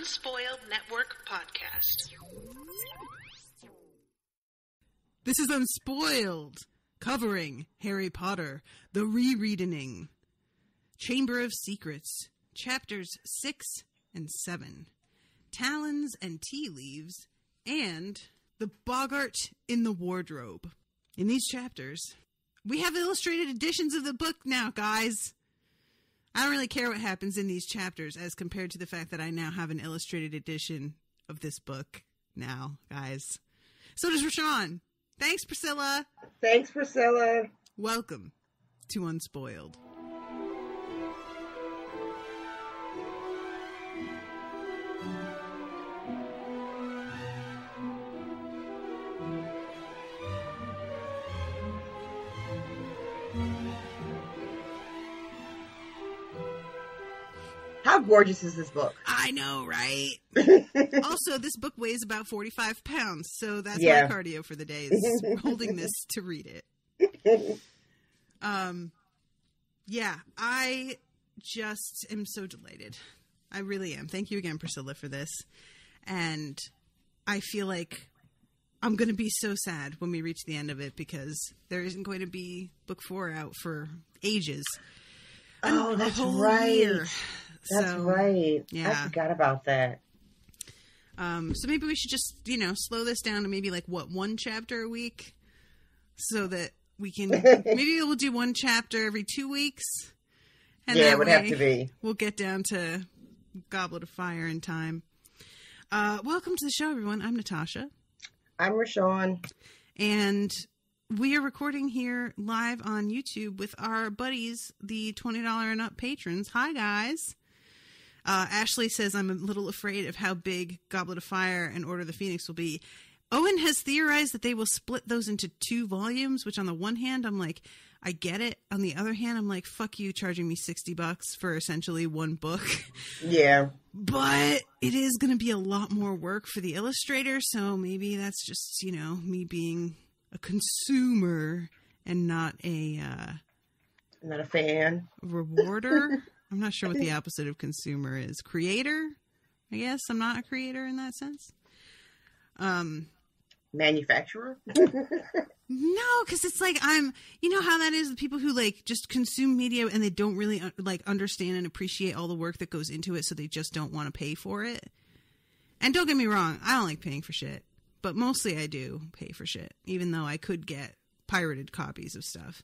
Unspoiled Network podcast. This is Unspoiled, covering Harry Potter, the Rereading, Chamber of Secrets, chapters 6 and 7, Talons and Tea Leaves, and The Boggart in the Wardrobe. In these chapters, we have illustrated editions of the book now, guys. I don't really care what happens in these chapters as compared to the fact that I now have an illustrated edition of this book now, guys. So does RoShawn. Thanks, Priscilla. Thanks, Priscilla. Welcome to Unspoiled. How gorgeous is this book? I know, right? Also, this book weighs about 45 pounds, so that's my cardio for the day, is holding this to read it. Yeah, I just am so delighted. I really am. Thank you again, Priscilla, for this. And I feel like I'm going to be so sad when we reach the end of it because there isn't going to be book 4 out for ages. Oh, that's right. Year. That's right. Yeah. I forgot about that. So maybe we should just, slow this down to maybe one chapter a week so that we can, maybe we'll do one chapter every 2 weeks. And yeah, it would have to be. We'll get down to Goblet of Fire in time. Welcome to the show, everyone. I'm Natasha. I'm RoShawn. And we are recording here live on YouTube with our buddies, the $20 and up patrons. Hi, guys. Ashley says, I'm a little afraid of how big Goblet of Fire and Order of the Phoenix will be. Owen has theorized that they will split those into 2 volumes, which on the one hand, I'm like, I get it. On the other hand, I'm like, fuck you charging me $60 for essentially one book. Yeah. But it is going to be a lot more work for the illustrator, so maybe that's just, me being a consumer and not a fan. Rewarder. I'm not sure what the opposite of consumer is. Creator? I guess I'm not a creator in that sense. Manufacturer? No, because it's like you know how that is with people who just consume media and they don't really understand and appreciate all the work that goes into it, so they just don't want to pay for it. And don't get me wrong, I don't like paying for shit, but mostly I do pay for shit, even though I could get pirated copies of stuff.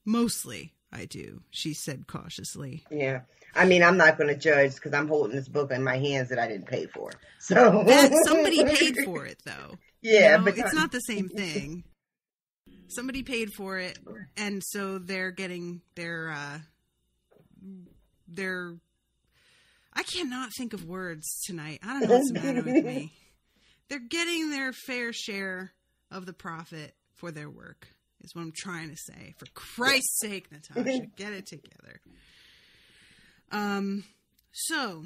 Mostly I do, she said cautiously. Yeah. I mean, I'm not going to judge because I'm holding this book in my hands that I didn't pay for. So somebody paid for it, though. Yeah, but it's not the same thing. Somebody paid for it, and so they're getting their I cannot think of words tonight. I don't know what's the matter with me. They're getting their fair share of the profit for their work, is what I'm trying to say. For Christ's sake, Natasha, get it together. So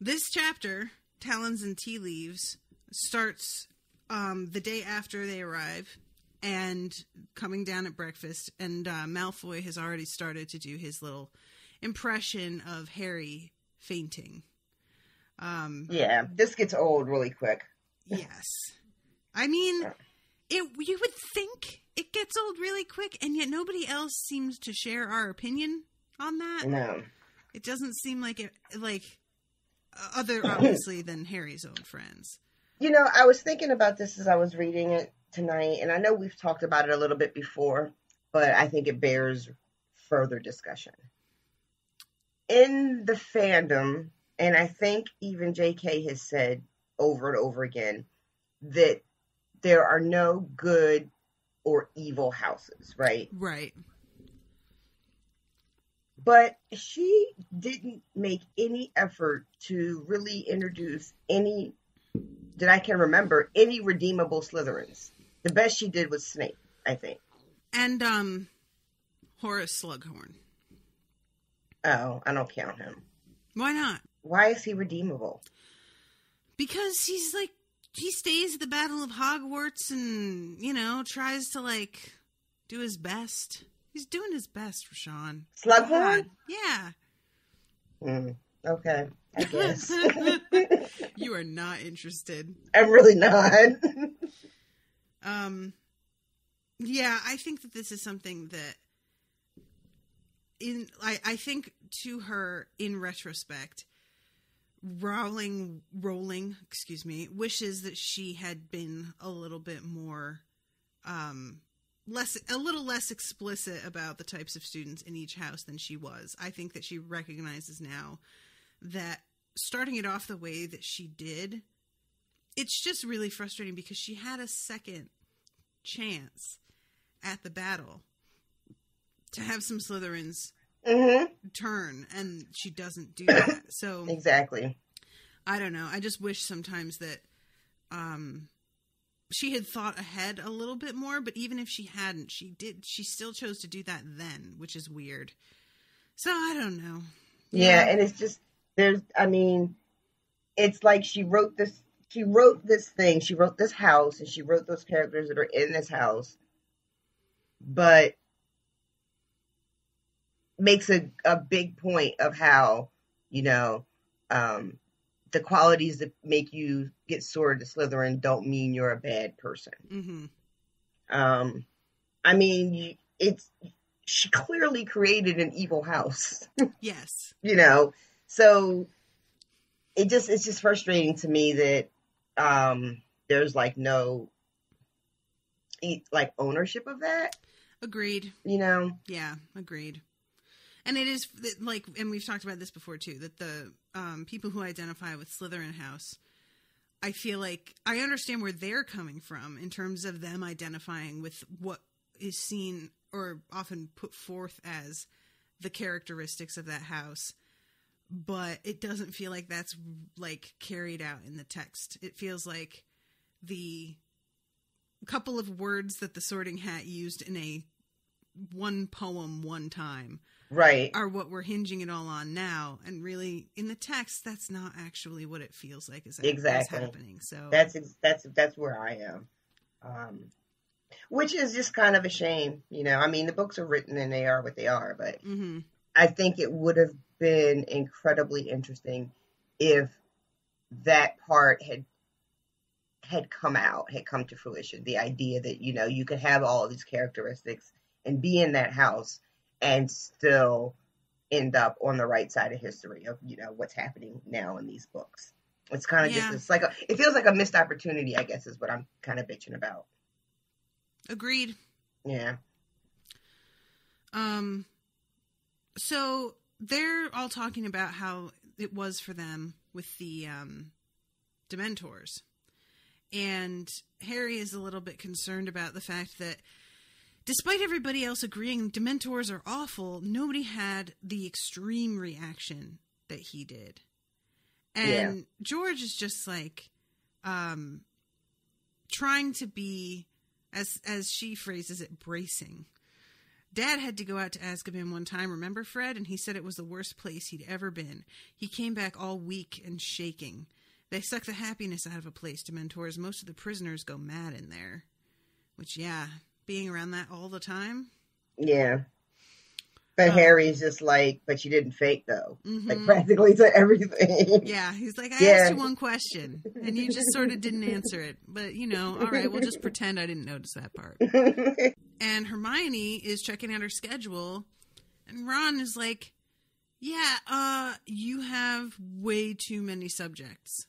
this chapter, Talons and Tea Leaves, starts the day after they arrive and coming down at breakfast, and Malfoy has already started to do his little impression of Harry fainting. Yeah, this gets old really quick. Yes. I mean, you would think it gets old really quick, and yet nobody else seems to share our opinion on that. No. It doesn't seem like it, other, obviously, than Harry's own friends. I was thinking about this as I was reading it tonight, and I know we've talked about it a little bit before, but I think it bears further discussion. In the fandom, and I think even JK has said over and over again, that there are no good or evil houses, right? Right. But she didn't make any effort to really introduce any, that I can remember, any redeemable Slytherins. The best she did was Snape, I think. And Horace Slughorn. Oh, I don't count him. Why not? Why is he redeemable? Because he's he stays at the Battle of Hogwarts and, tries to do his best. He's doing his best, RoShawn. Slughorn? Yeah. Okay. I guess. You are not interested. I'm really not. Yeah, I think that this is something that I think to her in retrospect, Rowling, wishes that she had been a little bit more, a little less explicit about the types of students in each house than she was. I think that she recognizes now that starting it off the way that she did, it's just really frustrating because she had a second chance at the battle to have some Slytherins turn, and she doesn't do that. So exactly. I don't know. I just wish sometimes that she had thought ahead a little bit more, but even if she hadn't, she still chose to do that then, which is weird. So I don't know. Yeah, and it's just it's like she wrote this thing, she wrote this house, and she wrote those characters that are in this house, but makes a big point of how, the qualities that make you get sorted to Slytherin don't mean you're a bad person. She clearly created an evil house. Yes. So it's just frustrating to me that there's no ownership of that. Agreed. Yeah, agreed. And it is and we've talked about this before too, that the people who identify with Slytherin House, I feel like I understand where they're coming from in terms of them identifying with what is seen or often put forth as the characteristics of that house. But it doesn't feel like that's carried out in the text. It feels like the couple of words that the Sorting Hat used in one poem one time, right, are what we're hinging it all on now. And really, in the text, that's not actually what it feels like is happening. So that's where I am, which is just kind of a shame. The books are written and they are what they are, but I think it would have been incredibly interesting if that part had come to fruition. The idea that, you could have all of these characteristics and be in that house and still end up on the right side of history of, what's happening now in these books. It's kind of just, it feels like a missed opportunity, I guess, is what I'm kind of bitching about. Agreed. Yeah. So they're all talking about how it was for them with the Dementors. And Harry is a little bit concerned about the fact that despite everybody else agreeing Dementors are awful, nobody had the extreme reaction that he did. And George is just trying to be, as she phrases it, bracing. Dad had to go out to Azkaban one time, remember, Fred? And he said it was the worst place he'd ever been. He came back all weak and shaking. They suck the happiness out of a place, Dementors. Most of the prisoners go mad in there. Which, being around that all the time. Yeah. But Harry's just but you didn't fake, though. Practically to everything. Yeah, he's like, I asked you one question, and you just sort of didn't answer it. But, all right, we'll just pretend I didn't notice that part. And Hermione is checking out her schedule, and Ron is like, you have way too many subjects.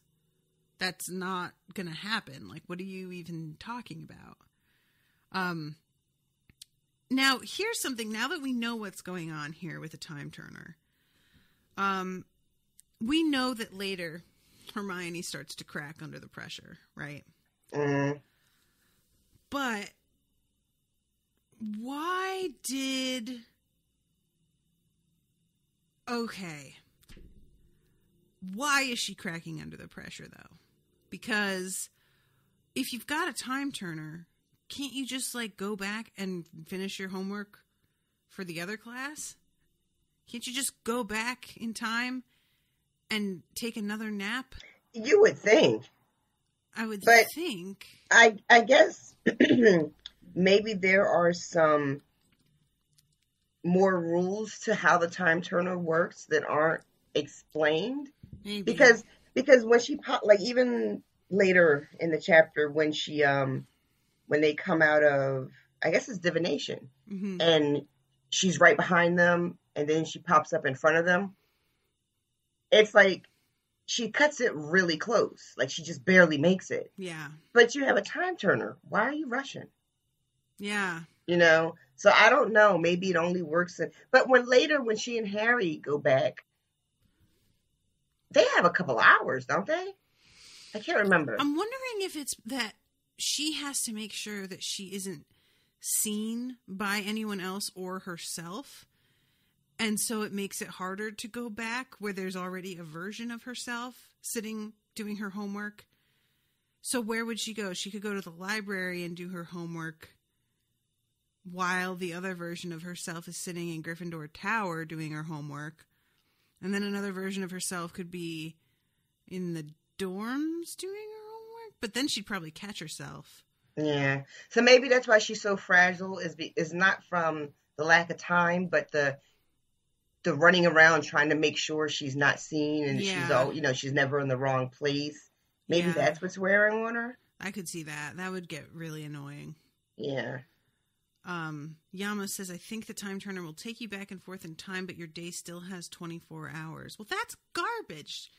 That's not going to happen. What are you even talking about? Now, here's something. Now that we know what's going on here with the Time Turner, we know that later Hermione starts to crack under the pressure, right? But why did... Okay. Why is she cracking under the pressure, though? Because if you've got a Time Turner, can't you just, go back and finish your homework for the other class? Can't you just go back in time and take another nap? You would think. I would think. I guess maybe there are some more rules to how the Time Turner works that aren't explained. Maybe. Because when she like even later in the chapter when she when they come out of, I guess it's divination, mm-hmm. and she's right behind them, and then she pops up in front of them. It's like she cuts it really close, like she just barely makes it. Yeah. But you have a time turner. Why are you rushing? Yeah. You know. So I don't know. Maybe it only works. But when she and Harry go back, they have a couple hours, don't they? I can't remember. I'm wondering if it's that she has to make sure that she isn't seen by anyone else or herself. And so it makes it harder to go back where there's already a version of herself sitting doing her homework. So where would she go? She could go to the library and do her homework while the other version of herself is sitting in Gryffindor Tower doing her homework. And then another version of herself could be in the dorms doing her homework. But then she'd probably catch herself. Yeah. So maybe that's why she's so fragile is not from the lack of time, but the running around trying to make sure she's not seen and she's never in the wrong place. Maybe that's what's wearing on her. I could see that. That would get really annoying. Yeah. Yama says, I think the time turner will take you back and forth in time, but your day still has 24 hours. Well, that's garbage.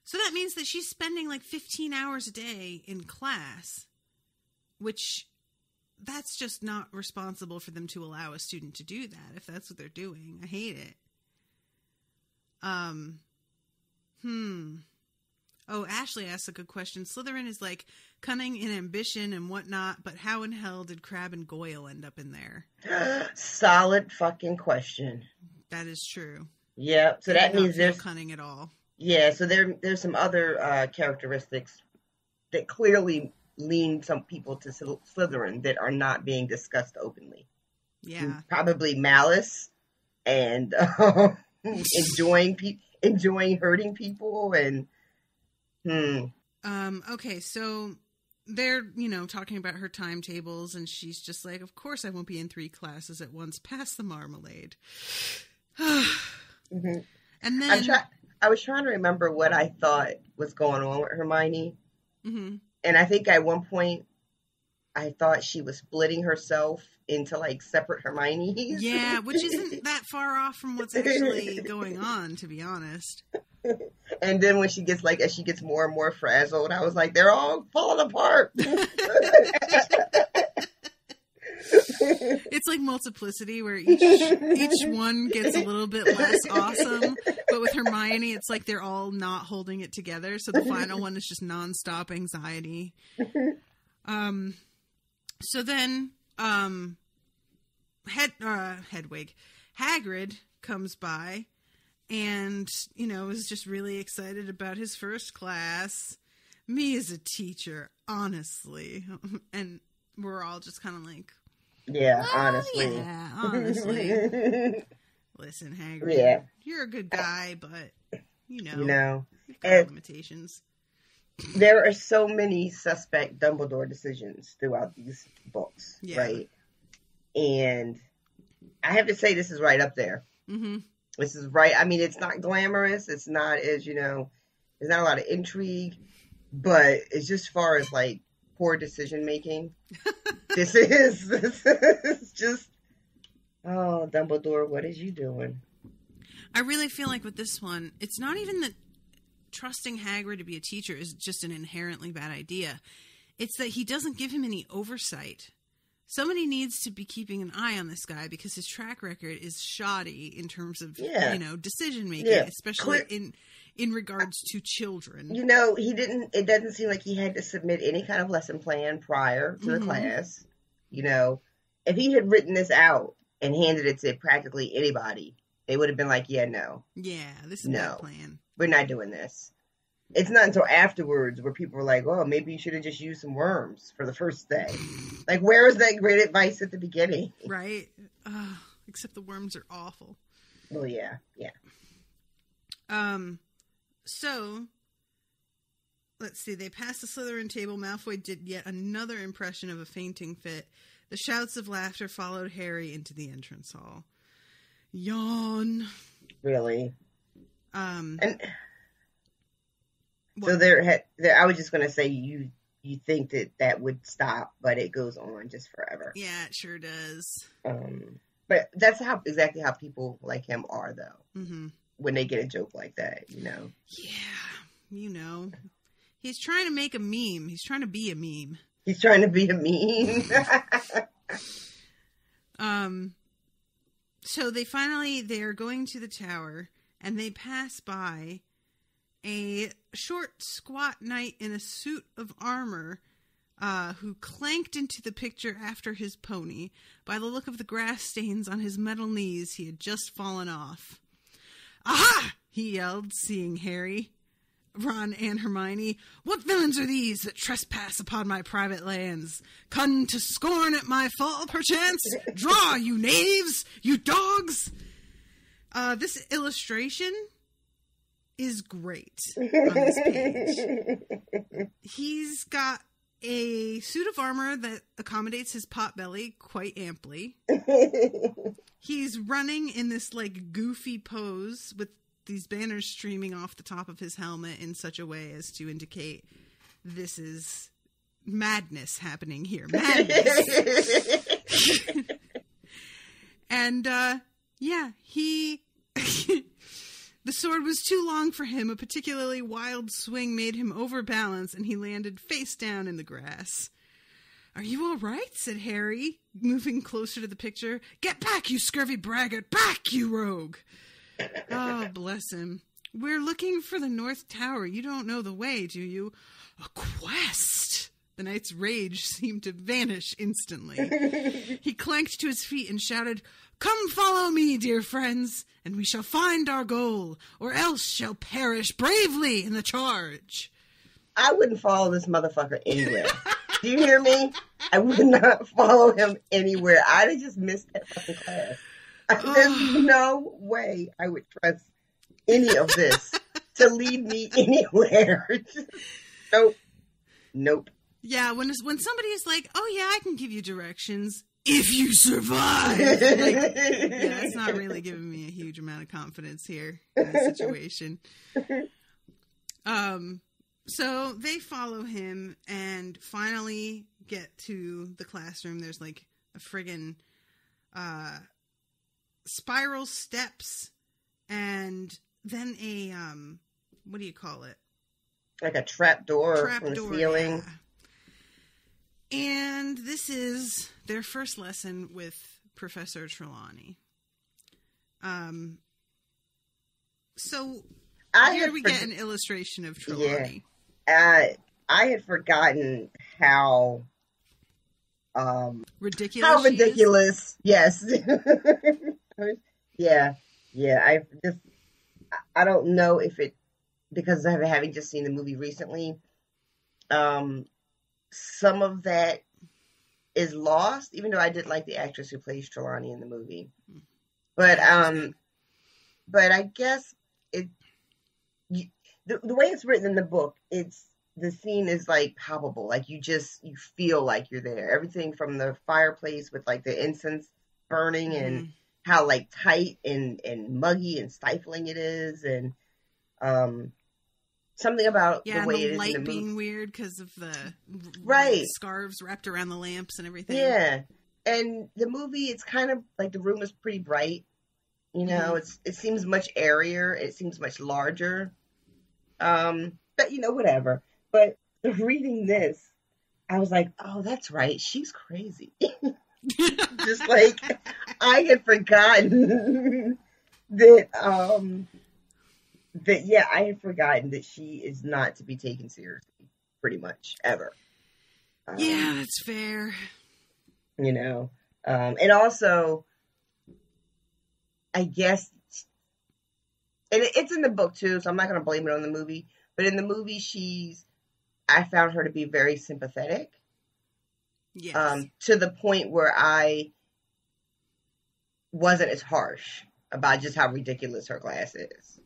So that means that she's spending like 15 hours a day in class, which that's just not responsible for them to allow a student to do that if that's what they're doing. I hate it. Oh, Ashley asks a good question. Slytherin is like cunning and ambition and whatnot, but how in hell did Crabbe and Goyle end up in there? Solid fucking question. That is true. Yeah, so that means there's cunning at all. Yeah, so there's some other characteristics that clearly lean some people to Slytherin that are not being discussed openly. Yeah, probably malice and enjoying hurting people and. Okay, so they're, talking about her timetables, and she's just like, of course I won't be in 3 classes at once. Pass the marmalade. Mm-hmm. And then I was trying to remember what I thought was going on with Hermione. Mm-hmm. And I think at one point I thought she was splitting herself into like separate Hermiones. Yeah, which isn't that far off from what's actually going on, to be honest. And then when she gets as she gets more and more frazzled, I was like, they're all falling apart. It's like multiplicity where each one gets a little bit less awesome, but with Hermione it's like they're all not holding it together, so the final one is just nonstop anxiety. So then Hedwig Hagrid comes by and is just really excited about his first class. Me as a teacher, honestly. And we're all just kind of like, yeah, well, honestly. Yeah, honestly. Listen, Hagrid, yeah. You're a good guy, but, you've got limitations. There are so many suspect Dumbledore decisions throughout these books, right? And I have to say this is right up there. Mm-hmm. This is right. I mean, it's not glamorous. It's not as, there's not a lot of intrigue, but it's just far as like poor decision making. This is just, oh, Dumbledore, what is you doing? I really feel like with this one, it's not even that trusting Hagrid to be a teacher is just an inherently bad idea. It's that he doesn't give him any oversight. Somebody needs to be keeping an eye on this guy because his track record is shoddy in terms of, decision making, especially in regards to children. It doesn't seem like he had to submit any kind of lesson plan prior to the class. If he had written this out and handed it to practically anybody, they would have been like, yeah, no. Yeah, this is no plan. We're not doing this. It's not until afterwards where people were like, oh, maybe you should have just used some worms for the first day. Like, where was that great advice at the beginning? Right. Except the worms are awful. Well, yeah. So, let's see. They passed the Slytherin table. Malfoy did yet another impression of a fainting fit. The shouts of laughter followed Harry into the entrance hall. Yawn. Really? So I was just going to say you think that would stop, but it goes on just forever. Yeah, it sure does. But that's exactly how people like him are, though. Mm-hmm. When they get a joke like that, Yeah, he's trying to make a meme. He's trying to be a meme. He's trying to be a meme. So they're going to the tower, and they pass by a short, squat knight in a suit of armor who clanked into the picture after his pony. By the look of the grass stains on his metal knees, he had just fallen off. "Aha!" he yelled, seeing Harry, Ron, and Hermione. "What villains are these that trespass upon my private lands? Come to scorn at my fall, perchance? Draw, you knaves! You dogs!" This illustration is great on this page. He's got a suit of armor that accommodates his pot belly quite amply. He's running in this goofy pose with these banners streaming off the top of his helmet in such a way as to indicate this is madness happening here. Madness. And he the sword was too long for him. A particularly wild swing made him overbalance, and he landed face down in the grass. "Are you all right?" said Harry, moving closer to the picture. "Get back, you scurvy braggart! Back, you rogue!" Oh, bless him. "We're looking for the North Tower. You don't know the way, do you?" "A quest!" The knight's rage seemed to vanish instantly. He clanked to his feet and shouted, "Come follow me, dear friends, and we shall find our goal, or else shall perish bravely in the charge." I wouldn't follow this motherfucker anywhere. Do you hear me? I would not follow him anywhere. I'd have just missed that fucking class. There's no way I would trust any of this to lead me anywhere. Nope. Yeah, when somebody is like, "Oh yeah, I can give you directions if you survive," that's not really giving me a huge amount of confidence here in this situation. So they follow him and finally get to the classroom. There's a friggin' spiral steps and then a what do you call it? Like a trap door from the ceiling. Yeah. And this is their first lesson with Professor Trelawney. So here we get an illustration of Trelawney. Yeah. I had forgotten how ridiculous. How ridiculous! Yes. Yeah. I don't know if it, because of having just seen the movie recently. Some of that is lost, even though I did like the actress who plays Trelawney in the movie. But I guess the way it's written in the book, the scene is palpable. You feel like you're there. Everything from the fireplace with the incense burning and how tight and muggy and stifling it is, and something about the way it is light in the movie being weird because of the scarves wrapped around the lamps and everything. Yeah, and the movie, it's kind of the room is pretty bright. It seems much airier. It seems much larger. But whatever. But reading this, I was like, oh, that's right. She's crazy. Just I had forgotten that I had forgotten that she is not to be taken seriously, pretty much, ever. Yeah, that's fair. And also, I guess, and it's in the book too, so I'm not going to blame it on the movie, but in the movie, I found her to be very sympathetic. Yes. To the point where I wasn't as harsh about just how ridiculous her class is,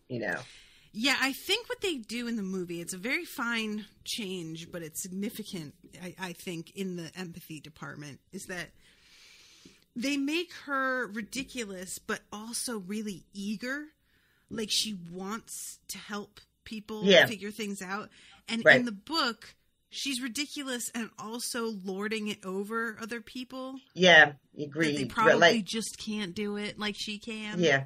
Yeah, I think what they do in the movie, it's a very fine change, but it's significant, I think, in the empathy department, is that they make her ridiculous, but also really eager. She wants to help people Yeah. figure things out. And Right. in the book, she's ridiculous and also lording it over other people. Yeah, That agreed. they But, probably just can't do it like she can. yeah.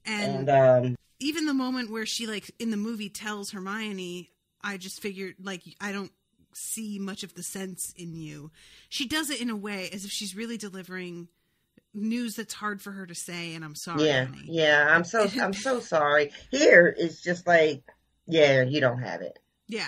And And even the moment where she, like, in the movie tells Hermione, I just figured, like, I don't see much of the sense in you. She does it in a way as if she's really delivering news that's hard for her to say, and I'm sorry, honey. Yeah. I'm so sorry. Here it's just like, yeah, you don't have it. Yeah.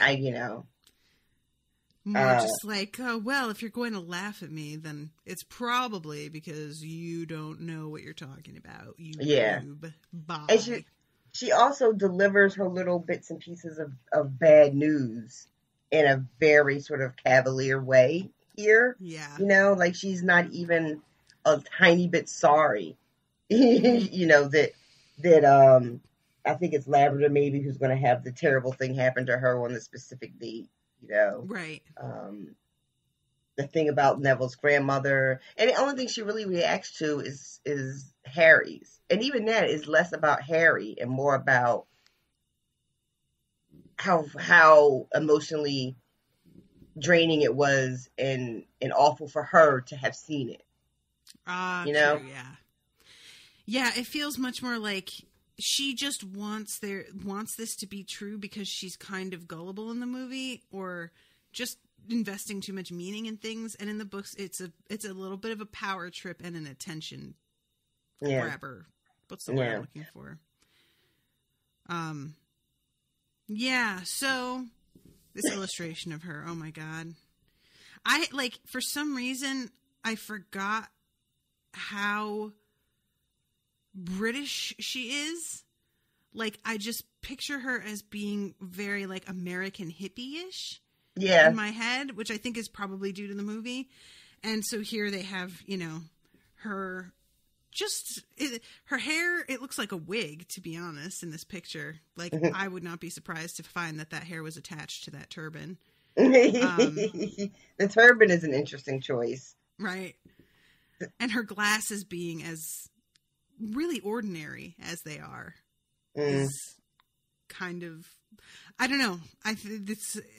More just like, oh, well, if you're going to laugh at me, then it's probably because you don't know what you're talking about. You noob. Bye. And she also delivers her little bits and pieces of bad news in a very sort of cavalier way here. Yeah. Like she's not even a tiny bit sorry. That I think it's Labrador maybe who's going to have the terrible thing happen to her on the specific date. Right. The thing about Neville's grandmother, and the only thing she really reacts to is Harry's, and even that is less about Harry and more about how emotionally draining it was and awful for her to have seen it. True, yeah. Yeah, it feels much more like she just wants this to be true because she's kind of gullible in the movie, or just investing too much meaning in things. And in the books, it's a little bit of a power trip and an attention grabber. What's the word I'm looking for? Yeah. So this illustration of her, oh my God, for some reason I forgot how British she is. Like, I just picture her as being very, like, American hippie-ish in my head, which I think is probably due to the movie. And so here they have, her hair, it looks like a wig, to be honest, in this picture. Like, I would not be surprised to find that hair was attached to that turban. The turban is an interesting choice. Right. And her glasses being as really ordinary as they are is kind of, I don't know.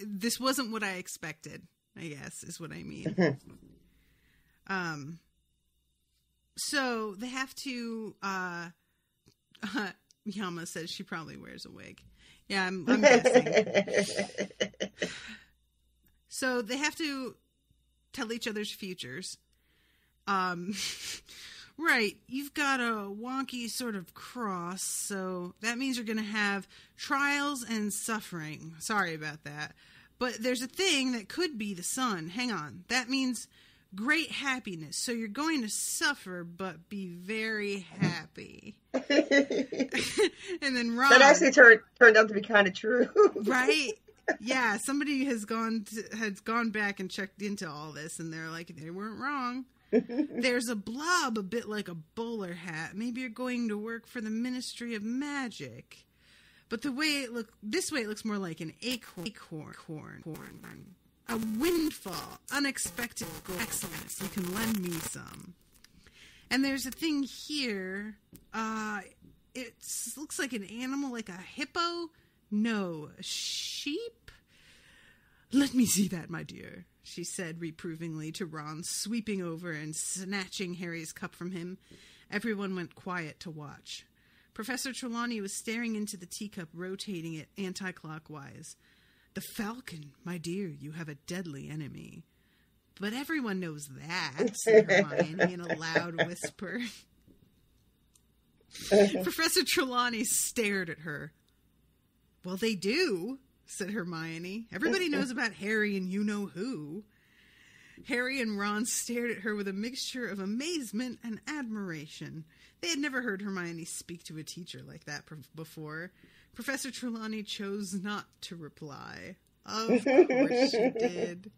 This wasn't what I expected, I guess, is what I mean. So they have to, Yama says she probably wears a wig. Yeah, I'm guessing. So they have to tell each other's futures. Right, you've got a wonky sort of cross, so that means you're going to have trials and suffering. Sorry about that. But there's a thing that could be the sun. Hang on. That means great happiness. So you're going to suffer, but be very happy. And then Ron... That actually turned out to be kind of true. Right? Yeah, somebody has gone back and checked into all this, and they're like, they weren't wrong. There's a blob a bit like a bowler hat. Maybe you're going to work for the Ministry of Magic. But this way it looks more like an acorn. A windfall. Unexpected excellence. You can lend me some. And there's a thing here. It looks like an animal, like a hippo. No, a sheep? Let me see that, my dear, she said reprovingly to Ron, sweeping over and snatching Harry's cup from him. Everyone went quiet to watch. Professor Trelawney was staring into the teacup, rotating it anti-clockwise. The falcon, my dear, you have a deadly enemy. But everyone knows that, said Hermione in a loud whisper. Professor Trelawney stared at her. Well, they do, said Hermione. Everybody knows about Harry and you-know-who. Harry and Ron stared at her with a mixture of amazement and admiration. They had never heard Hermione speak to a teacher like that before. Professor Trelawney chose not to reply. Of course she did.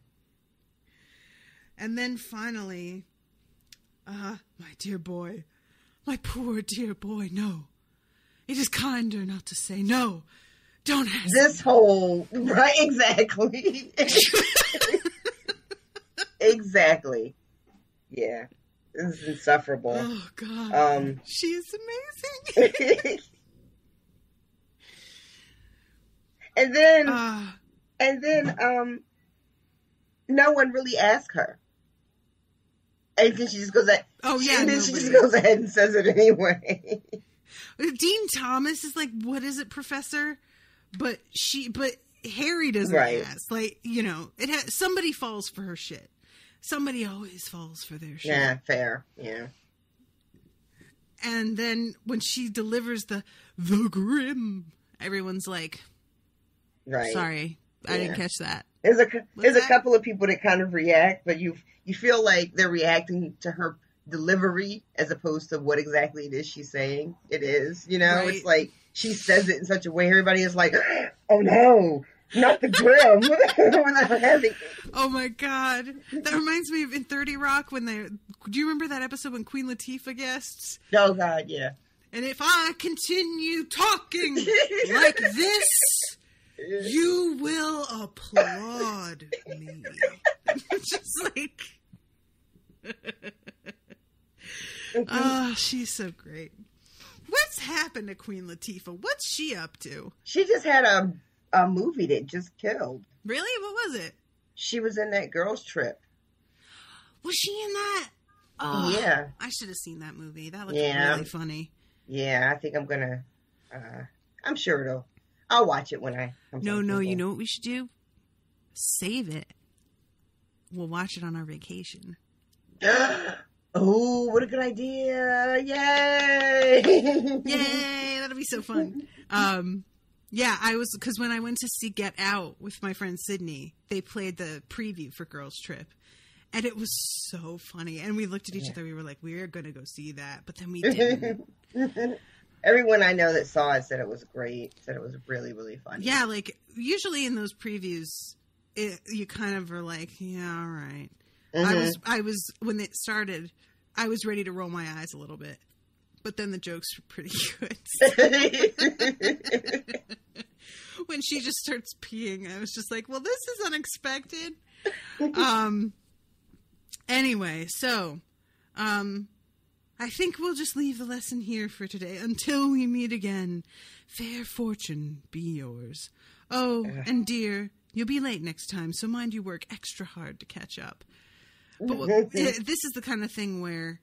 And then finally, my dear boy, my poor dear boy, no. It is kinder not to say no. Don't ask this me. Whole, right, exactly. Exactly. Yeah. This is insufferable. Oh, God. She is amazing. And then no one really asked her. And then she just goes ahead. Oh yeah, and then she just goes ahead and says it anyway. Dean Thomas is like, "What is it, Professor?" But Harry doesn't ask. Like, somebody falls for her shit. Somebody always falls for their shit. Yeah, fair. Yeah. And then when she delivers the Grim, everyone's like, "Right, sorry, I didn't catch that." There's a couple of people that kind of react, but you feel like they're reacting to her delivery as opposed to what exactly it is she's saying. It is, Right. It's like she says it in such a way everybody is like, "Oh no, not the Grim." Oh my god, that reminds me of in 30 Rock when do you remember that episode when Queen Latifah guests? Oh god, yeah. And if I continue talking like this, you will applaud me. Just like, oh, she's so great. What's happened to Queen Latifah? What's she up to? She just had a movie that just killed. Really? What was it? She was in that Girls Trip. Was she in that? Oh, yeah. I should have seen that movie. That looked really funny. Yeah, I think I'm gonna. I'm sure I'll watch it when I. No. You know what we should do? Save it. We'll watch it on our vacation. Oh, what a good idea! Yay! Yay! That'll be so fun. Yeah, because when I went to see Get Out with my friend Sydney, they played the preview for Girls Trip. And it was so funny. And we looked at each other. We were like, we're going to go see that. But then we didn't. Everyone I know that saw it said it was great. Said it was really, really funny. Yeah, like, usually in those previews, you kind of are like, yeah, all right. Mm-hmm. I was, when it started, I was ready to roll my eyes a little bit. But then the jokes were pretty good. When she just starts peeing, I was just like, well, this is unexpected. Anyway, so I think we'll just leave the lesson here for today until we meet again. Fair fortune be yours. Oh, and dear, you'll be late next time, so mind you work extra hard to catch up. But this is the kind of thing where,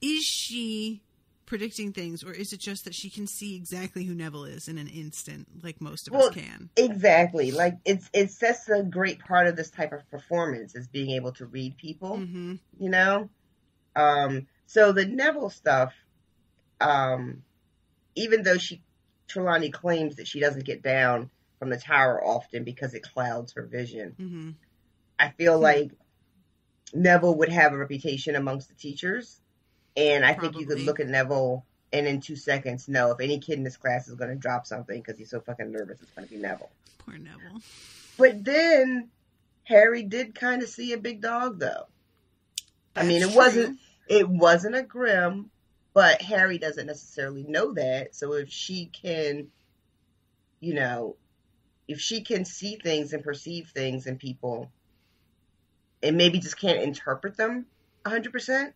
is she predicting things, or is it just that she can see exactly who Neville is in an instant, like most of us can? Exactly. Like, it's that's a great part of this type of performance, is being able to read people, So the Neville stuff, even though Trelawney claims that she doesn't get down from the tower often because it clouds her vision, I feel like Neville would have a reputation amongst the teachers. And I think you could look at Neville and in 2 seconds know if any kid in this class is going to drop something because he's so fucking nervous, it's going to be Neville. Poor Neville. But then Harry did kind of see a big dog, though. That's I mean, it wasn't a Grim, but Harry doesn't necessarily know that. So if she can, if she can see things and perceive things in people, and maybe just can't interpret them 100%.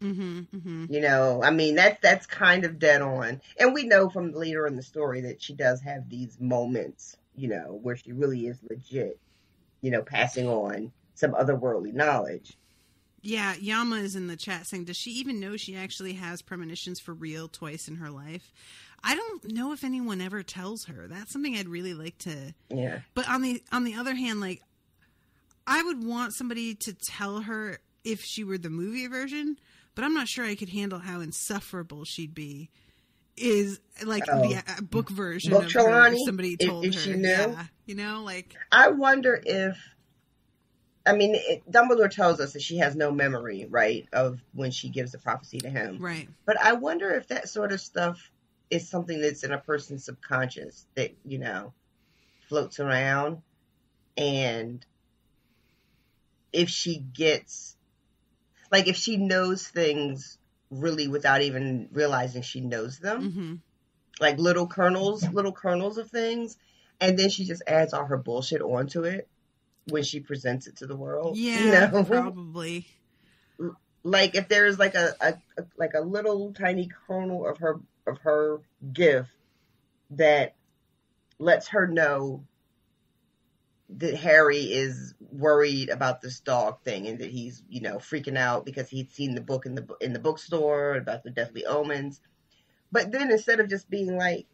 I mean, that's kind of dead on. And we know from later in the story that she does have these moments, where she really is legit, passing on some otherworldly knowledge. Yeah, Yama is in the chat saying, does she even know she actually has premonitions for real twice in her life? I don't know if anyone ever tells her. That's something I'd really like to... Yeah. But on the other hand, like, I would want somebody to tell her if she were the movie version, but I'm not sure I could handle how insufferable she'd be. Is like the book version of her, if somebody told if her. She knew. Yeah, like... I wonder if... I mean, Dumbledore tells us that she has no memory, right, of when she gives the prophecy to him. Right. But I wonder if that sort of stuff is something that's in a person's subconscious that, floats around. And if she gets... Like, if she knows things really without even realizing she knows them. Like little kernels of things. And then she just adds all her bullshit onto it when she presents it to the world. Yeah, probably. Like if there's like a little tiny kernel of her gift that lets her know that Harry is worried about this dog thing and that he's, freaking out because he'd seen the book in the bookstore about the Deathly Omens. But then instead of just being like,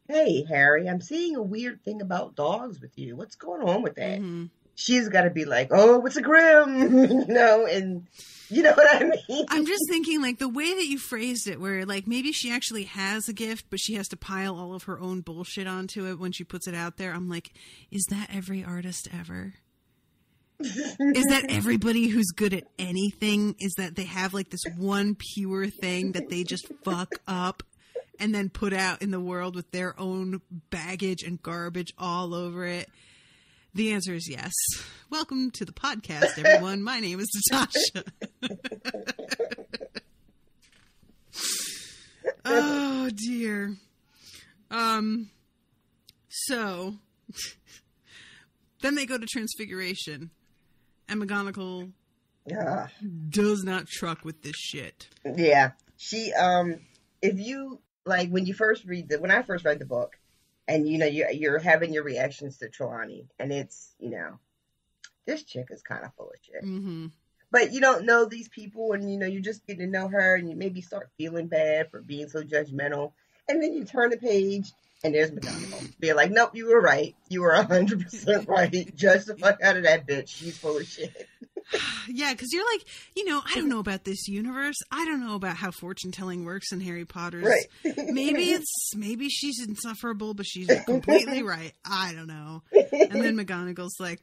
hey, Harry, I'm seeing a weird thing about dogs with you. What's going on with that? Mm-hmm. She's got to be like, oh, it's a Grimm, and you know what I mean? I'm just thinking, like, the way that you phrased it, where, like, maybe she actually has a gift, but she has to pile all of her own bullshit onto it when she puts it out there. I'm like, is that every artist ever? Is that everybody who's good at anything? Is that they have, like, this one pure thing that they just fuck up and then put out in the world with their own baggage and garbage all over it? The answer is yes. Welcome to the podcast, everyone. My name is Natasha. Oh, dear. So, then they go to Transfiguration, and McGonagall does not truck with this shit. Yeah. She, if you, like, when I first read the book, and, you're having your reactions to Trelawney, and it's, this chick is kind of full of shit. Mm-hmm. But you don't know these people, and, you're just getting to know her, and you maybe start feeling bad for being so judgmental. And then you turn the page, and there's McGonagall. Be like, nope, you were right. You were 100% right. Judge the fuck out of that bitch. She's full of shit. Yeah, because you're like, I don't know about this universe. I don't know about how fortune-telling works in Harry Potter's. Right. Maybe she's insufferable, but she's completely right. I don't know. And then McGonagall's like,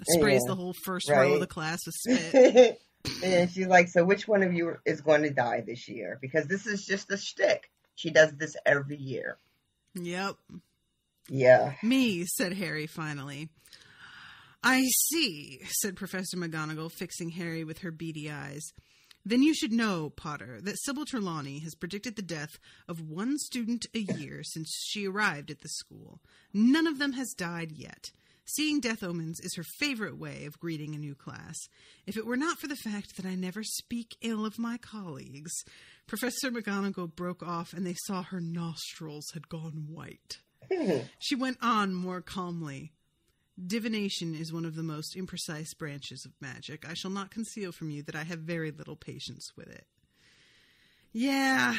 sprays the whole first row of the class with spit. And she's like, so which one of you is going to die this year? Because this is just a shtick. She does this every year. Yep. Yeah. Me, said Harry finally. I see, said Professor McGonagall, fixing Harry with her beady eyes. Then you should know, Potter, that Sybil Trelawney has predicted the death of one student a year since she arrived at the school. None of them has died yet. Seeing death omens is her favorite way of greeting a new class. If it were not for the fact that I never speak ill of my colleagues. Professor McGonagall broke off, and they saw her nostrils had gone white. She went on more calmly. Divination is one of the most imprecise branches of magic. I shall not conceal from you that I have very little patience with it. Yeah.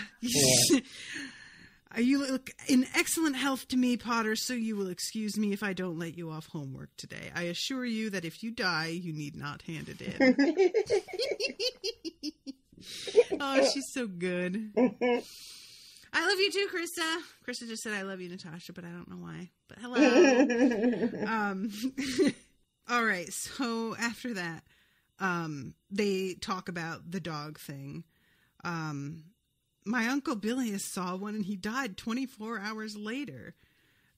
You look in excellent health to me, Potter, so you will excuse me if I don't let you off homework today. I assure you that if you die, you need not hand it in. Oh, she's so good. I love you too, Krista. Krista just said I love you, Natasha, but I don't know why. But hello. All right. So after that, they talk about the dog thing. My Uncle Bilious saw one and he died 24 hours later.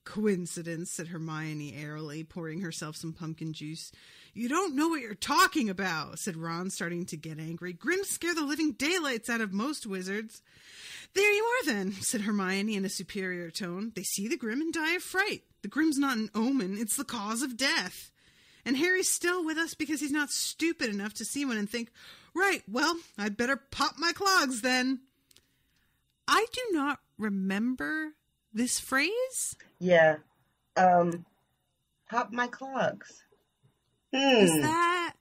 Coincidence, said Hermione airily, pouring herself some pumpkin juice. You don't know what you're talking about, said Ron, starting to get angry. Grimms scare the living daylights out of most wizards. There you are, then, said Hermione in a superior tone. They see the Grimm and die of fright. The Grimm's not an omen, it's the cause of death. And Harry's still with us because he's not stupid enough to see one and think, right, well, I'd better pop my clogs, then. I do not remember this phrase. Yeah. Pop my clogs. Is that...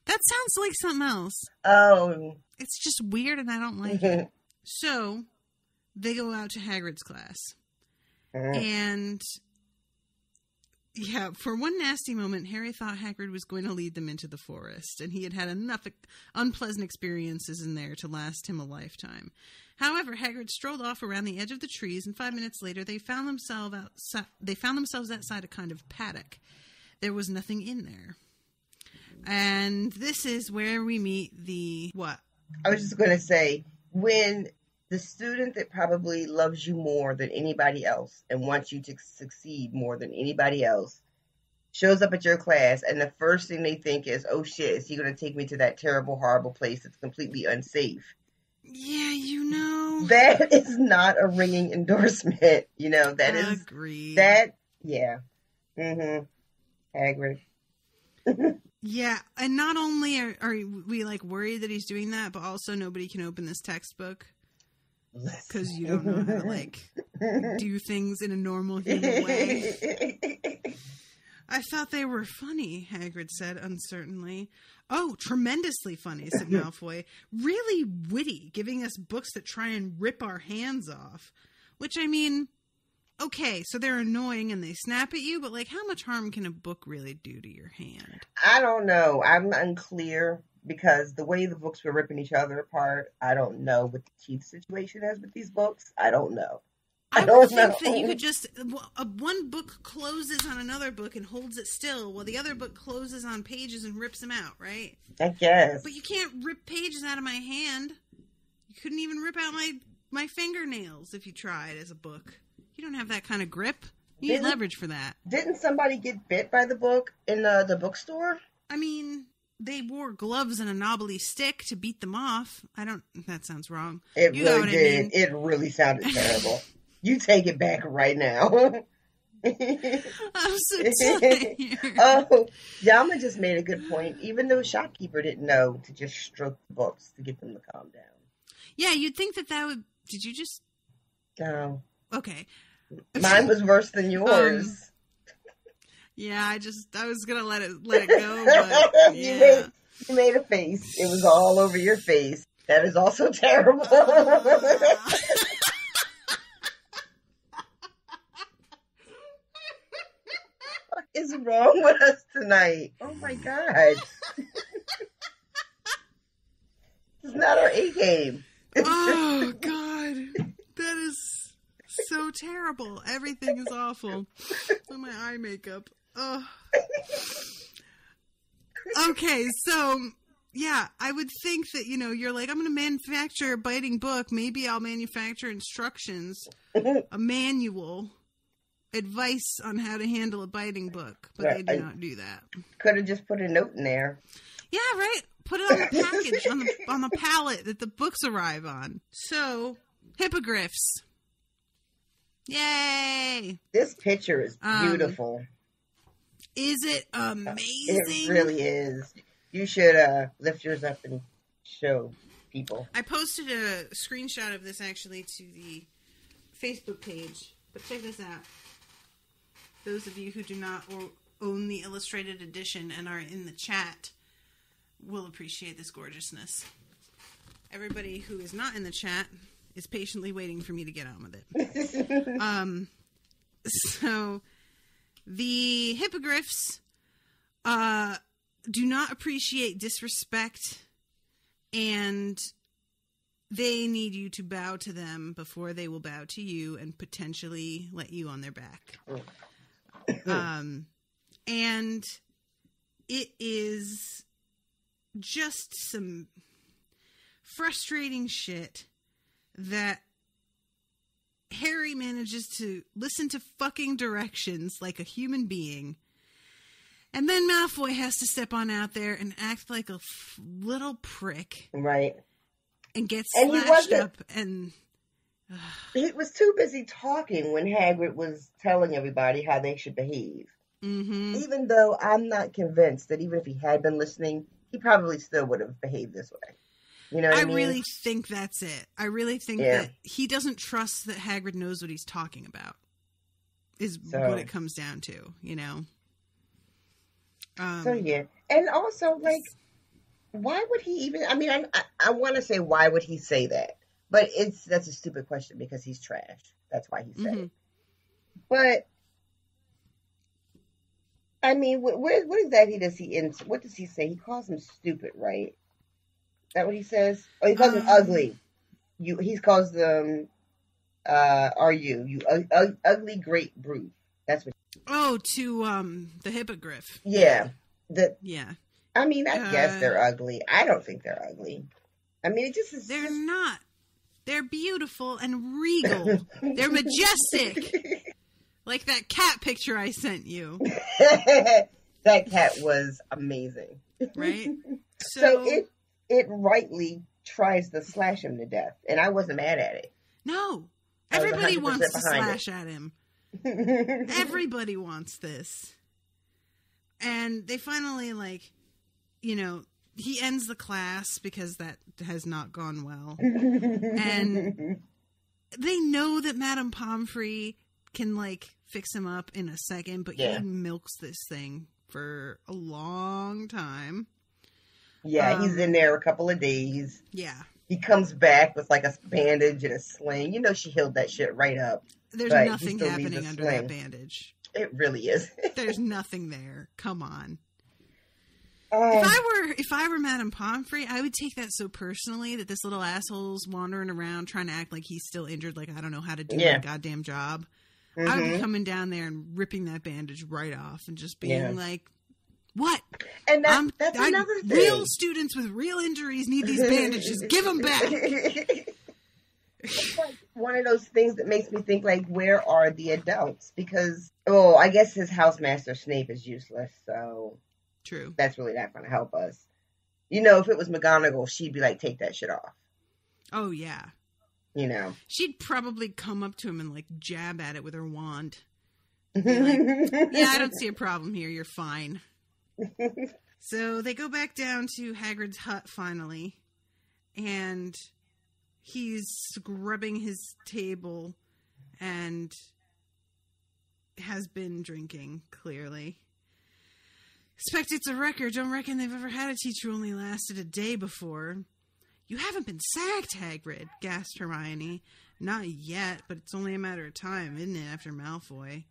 That sounds like something else. Oh. It's just weird and I don't like it. So, they go out to Hagrid's class. And, yeah, for one nasty moment, Harry thought Hagrid was going to lead them into the forest. And he had had enough unpleasant experiences in there to last him a lifetime. However, Hagrid strolled off around the edge of the trees, and 5 minutes later, they found themselves outside a kind of paddock. There was nothing in there. And this is where we meet the what? I was just going to say, when the student that probably loves you more than anybody else and wants you to succeed more than anybody else shows up at your class, and the first thing they think is, oh shit, is he going to take me to that terrible, horrible place that's completely unsafe? Yeah, you know. That is not a ringing endorsement. You know, that is... Agreed. That, yeah. Mm-hmm. Hagrid. Yeah, and not only are we, like, worried that he's doing that, but also nobody can open this textbook. because you don't know how to, like, do things in a normal human way. I thought they were funny, Hagrid said uncertainly. Oh, tremendously funny, said Malfoy. Really witty, giving us books that try and rip our hands off. Which, I mean, okay, so they're annoying and they snap at you, but, like, how much harm can a book really do to your hand? I don't know. I'm unclear because the way the books were ripping each other apart, I don't know what the teeth situation is with these books. I don't know. I would think that you could just, one book closes on another book and holds it still, while the other book closes on pages and rips them out, right? I guess. But you can't rip pages out of my hand. You couldn't even rip out my fingernails if you tried as a book. You don't have that kind of grip. You need leverage for that. Didn't somebody get bit by the book in the bookstore? I mean, they wore gloves and a knobbly stick to beat them off. That sounds wrong. It really did. I mean? It really sounded terrible. You take it back right now. I'm so tired. Oh, Yama just made a good point. Even though shopkeeper didn't know to just stroke the books to get them to calm down. Yeah, you'd think that would... Did you just... No. Okay. Mine was worse than yours. Yeah, I was gonna let it go, but yeah. You made a face. It was all over your face. That is also terrible. What is wrong with us tonight? Oh my god. It's not our A game. Oh god. That is so terrible. Everything is awful. Oh, my eye makeup. Oh. Okay, so yeah, I would think that, you're like, I'm going to manufacture a biting book. Maybe I'll manufacture instructions, a manual, advice on how to handle a biting book. But they do not do that. Could have just put a note in there. Yeah, right. Put it on the package, on the pallet that the books arrive on. So, hippogriffs. Yay! This picture is beautiful. Is it amazing? It really is. You should lift yours up and show people. I posted a screenshot of this actually to the Facebook page. But check this out. Those of you who do not own the illustrated edition and are in the chat will appreciate this gorgeousness. Everybody who is not in the chat is patiently waiting for me to get on with it. So the hippogriffs do not appreciate disrespect, and they need you to bow to them before they will bow to you and potentially let you on their back. And it is just some frustrating shit that Harry manages to listen to fucking directions like a human being, and then Malfoy has to step on out there and act like a little prick. Right. And get slashed up and... He was too busy talking when Hagrid was telling everybody how they should behave. Mm-hmm. Even though I'm not convinced that even if he had been listening, he probably still would have behaved this way. You know what I mean? really think that's it. I really think that he doesn't trust that Hagrid knows what he's talking about. Is what it comes down to, So, yeah. And also, like, why would he even... I mean, I want to say, why would he say that? But that's a stupid question because he's trash. That's why he said it. But, I mean, what exactly does what does he say? He calls him stupid, right? Is that what he says? Oh, he calls them ugly. He calls them, you ugly great brute. That's what. Oh, to the hippogriff. Yeah. Yeah. I mean, I guess they're ugly. I don't think they're ugly. I mean, it just is. They're not. They're beautiful and regal. They're majestic. Like that cat picture I sent you. That cat was amazing. Right? So it rightly tries to slash him to death, and I wasn't mad at it. No. Everybody wants to slash at him. Everybody wants this. And they finally, he ends the class because that has not gone well. And they know that Madame Pomfrey can, like, fix him up in a second, but he milks this thing for a long time. Yeah, he's in there a couple of days. Yeah. He comes back with, like, a bandage and a sling. You know she healed that shit right up. There's nothing happening under that bandage. It really is. There's nothing there. Come on. If I were Madame Pomfrey, I would take that so personally that this little asshole's wandering around trying to act like he's still injured, like I don't know how to do my goddamn job. Mm-hmm. I would be coming down there and ripping that bandage right off and just being like, what? And that's another thing. Real students with real injuries need these bandages. Give them back. It's like one of those things that makes me think, like, where are the adults? Because, I guess his housemaster Snape is useless, so... True. That's really not going to help us. You know, if it was McGonagall, she'd be like, take that shit off. Oh, yeah. You know. She'd probably come up to him and, like, jab at it with her wand. Be like, yeah, I don't see a problem here. You're fine. So they go back down to Hagrid's hut finally. And he's scrubbing his table and has been drinking, clearly. Expect it's a record. Don't reckon they've ever had a teacher who only lasted a day before. You haven't been sacked, Hagrid, gasped Hermione. Not yet, but it's only a matter of time, isn't it, after Malfoy?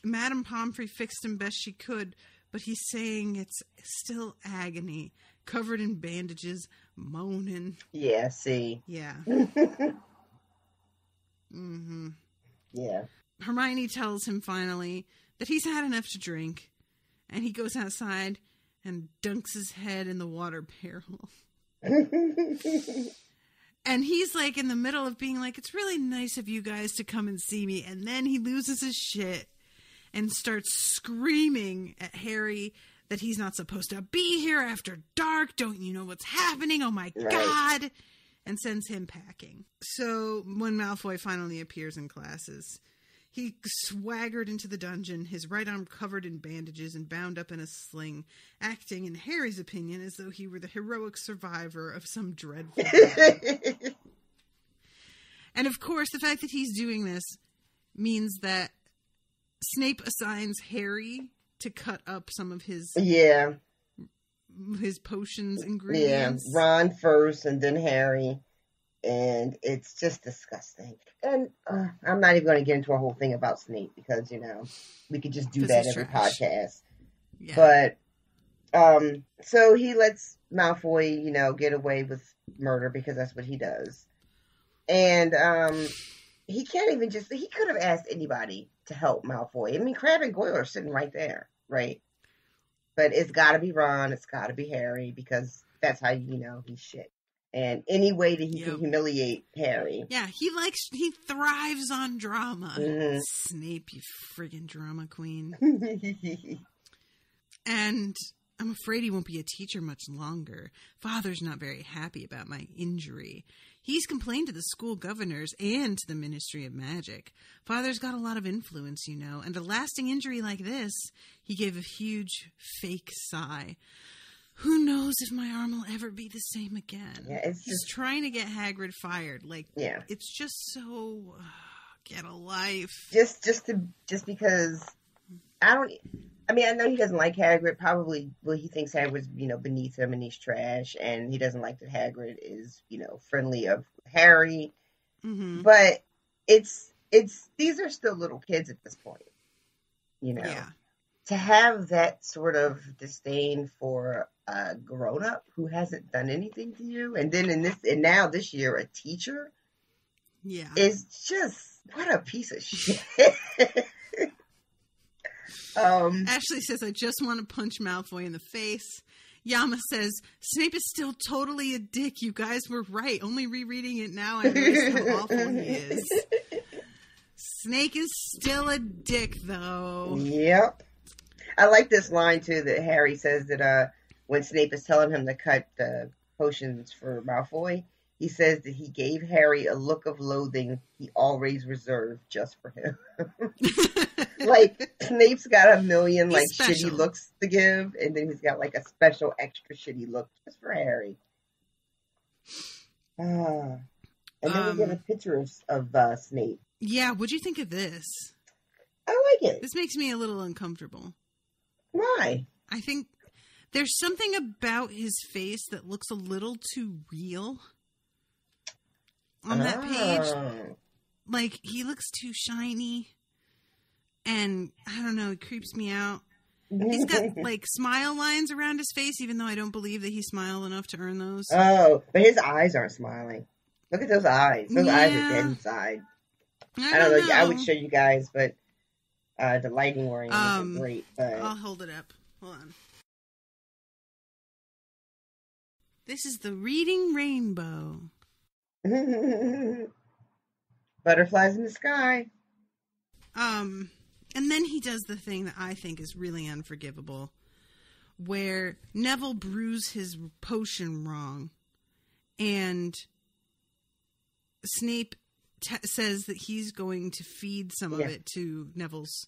Madame Pomfrey fixed him best she could, but he's saying it's still agony, covered in bandages, moaning. Yeah, see. Yeah. Mm-hmm. Yeah. Hermione tells him finally that he's had enough to drink, and he goes outside and dunks his head in the water barrel. And he's like in the middle of being like, it's really nice of you guys to come and see me. And then he loses his shit and starts screaming at Harry that he's not supposed to be here after dark. Don't you know what's happening? Oh my God. And sends him packing. So when Malfoy finally appears in classes, he swaggered into the dungeon, his right arm covered in bandages and bound up in a sling, acting, in Harry's opinion, as though he were the heroic survivor of some dreadful battle. And of course, the fact that he's doing this means that Snape assigns Harry to cut up some of his potions ingredients. Yeah, Ron first and then Harry. And it's just disgusting. And I'm not even going to get into a whole thing about Snape because, you know, we could just do that every podcast. Yeah. But, so he lets Malfoy, you know, get away with murder because that's what he does. And he can't even he could have asked anybody to help Malfoy. I mean, Crabbe and Goyle are sitting right there, right? But it's got to be Ron. It's got to be Harry because that's how you know he's shit. And any way that he can humiliate Harry. Yeah, he thrives on drama. Mm-hmm. Snape, you friggin' drama queen. And I'm afraid he won't be a teacher much longer. Father's not very happy about my injury. He's complained to the school governors and to the Ministry of Magic. Father's got a lot of influence, you know, and a lasting injury like this, he gave a huge fake sigh. Who knows if my arm will ever be the same again? Yeah, He's trying to get Hagrid fired. Like, it's just so get a life. Just because I know he doesn't like Hagrid. Probably, he thinks Hagrid's beneath him and he's trash, and he doesn't like that Hagrid is friendly of Harry. Mm-hmm. But it's these are still little kids at this point, Yeah. To have that sort of disdain for a grown-up who hasn't done anything to you, and then now this year, a teacher, is just, what a piece of shit. Ashley says, I just want to punch Malfoy in the face. Yama says, Snape is still totally a dick. You guys were right. Only rereading it now, I notice how awful he is. Snake is still a dick, though. Yep. I like this line, too, that Harry says that when Snape is telling him to cut the potions for Malfoy, he says that he gave Harry a look of loathing he always reserved just for him. Like, Snape's got a million, shitty looks to give, and then he's got, a special extra shitty look just for Harry. And then we get a picture of Snape. Yeah, what'd you think of this? I like it. This makes me a little uncomfortable. Why? I think there's something about his face that looks a little too real on that page. Like, he looks too shiny. And, I don't know, it creeps me out. He's got, like, smile lines around his face, even though I don't believe that he smiled enough to earn those. Oh, but his eyes aren't smiling. Look at those eyes. Those eyes are dead inside. I don't know. I would show you guys, but the lighting we're in isn't great. But I'll hold it up. Hold on. This is the Reading Rainbow. Butterflies in the sky. And then he does the thing that I think is really unforgivable, where Neville brews his potion wrong, and Snape says that he's going to feed some of it to Neville's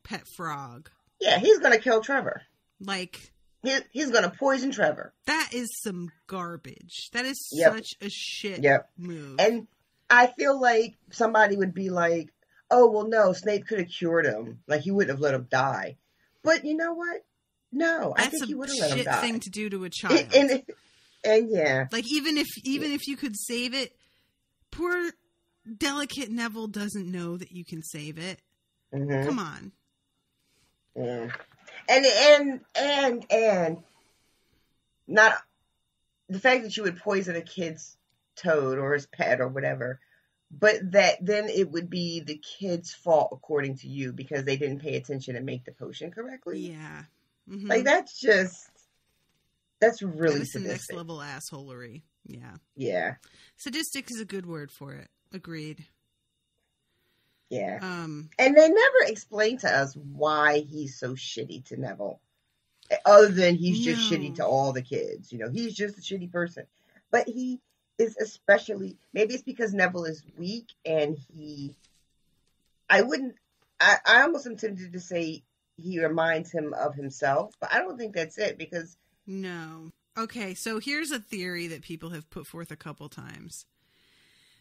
pet frog. Yeah, he's going to kill Trevor. Like, he's going to poison Trevor. That is some garbage. That is such a shit move. And I feel like somebody would be like, oh, well, no, Snape could have cured him. Like, he wouldn't have let him die. But you know what? No, I think he would have let him die. That's a shit thing to do to a child. And yeah. Like, even if you could save it, poor delicate Neville doesn't know that you can save it. Mm-hmm. Come on. Yeah. And not the fact that you would poison a kid's toad or his pet or whatever, but that then it would be the kid's fault according to you because they didn't pay attention and make the potion correctly. Yeah. Mm-hmm. Like, that's really sadistic. Next level assholery. Yeah. Yeah. Sadistic is a good word for it. Agreed. Yeah. And they never explain to us why he's so shitty to Neville. Other than he's just shitty to all the kids. You know, he's just a shitty person. But he is especially, maybe it's because Neville is weak and I almost am tempted to say he reminds him of himself, but I don't think that's it because. No. Okay, so here's a theory that people have put forth a couple times.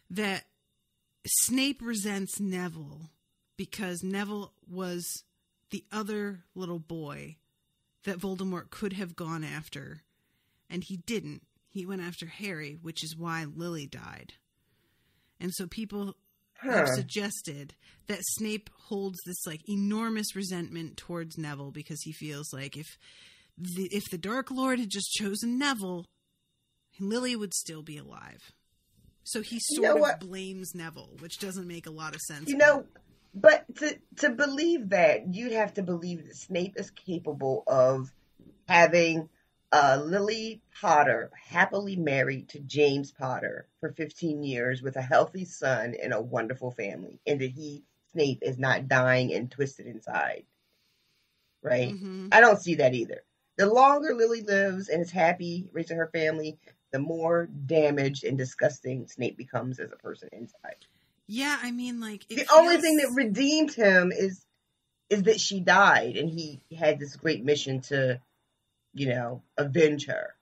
That Snape resents Neville because Neville was the other little boy that Voldemort could have gone after, and he didn't. He went after Harry, which is why Lily died. And so people have suggested that Snape holds this like enormous resentment towards Neville because he feels like if the Dark Lord had just chosen Neville, Lily would still be alive. So he sort of blames Neville, which doesn't make a lot of sense. But to believe that, you'd have to believe that Snape is capable of having Lily Potter happily married to James Potter for 15 years with a healthy son and a wonderful family, and that Snape, is not dying and twisted inside. Right? Mm-hmm. I don't see that either. The longer Lily lives and is happy raising her family, the more damaged and disgusting Snape becomes as a person inside. Yeah, I mean, like... The only thing that redeemed him is that she died, and he had this great mission to, avenge her.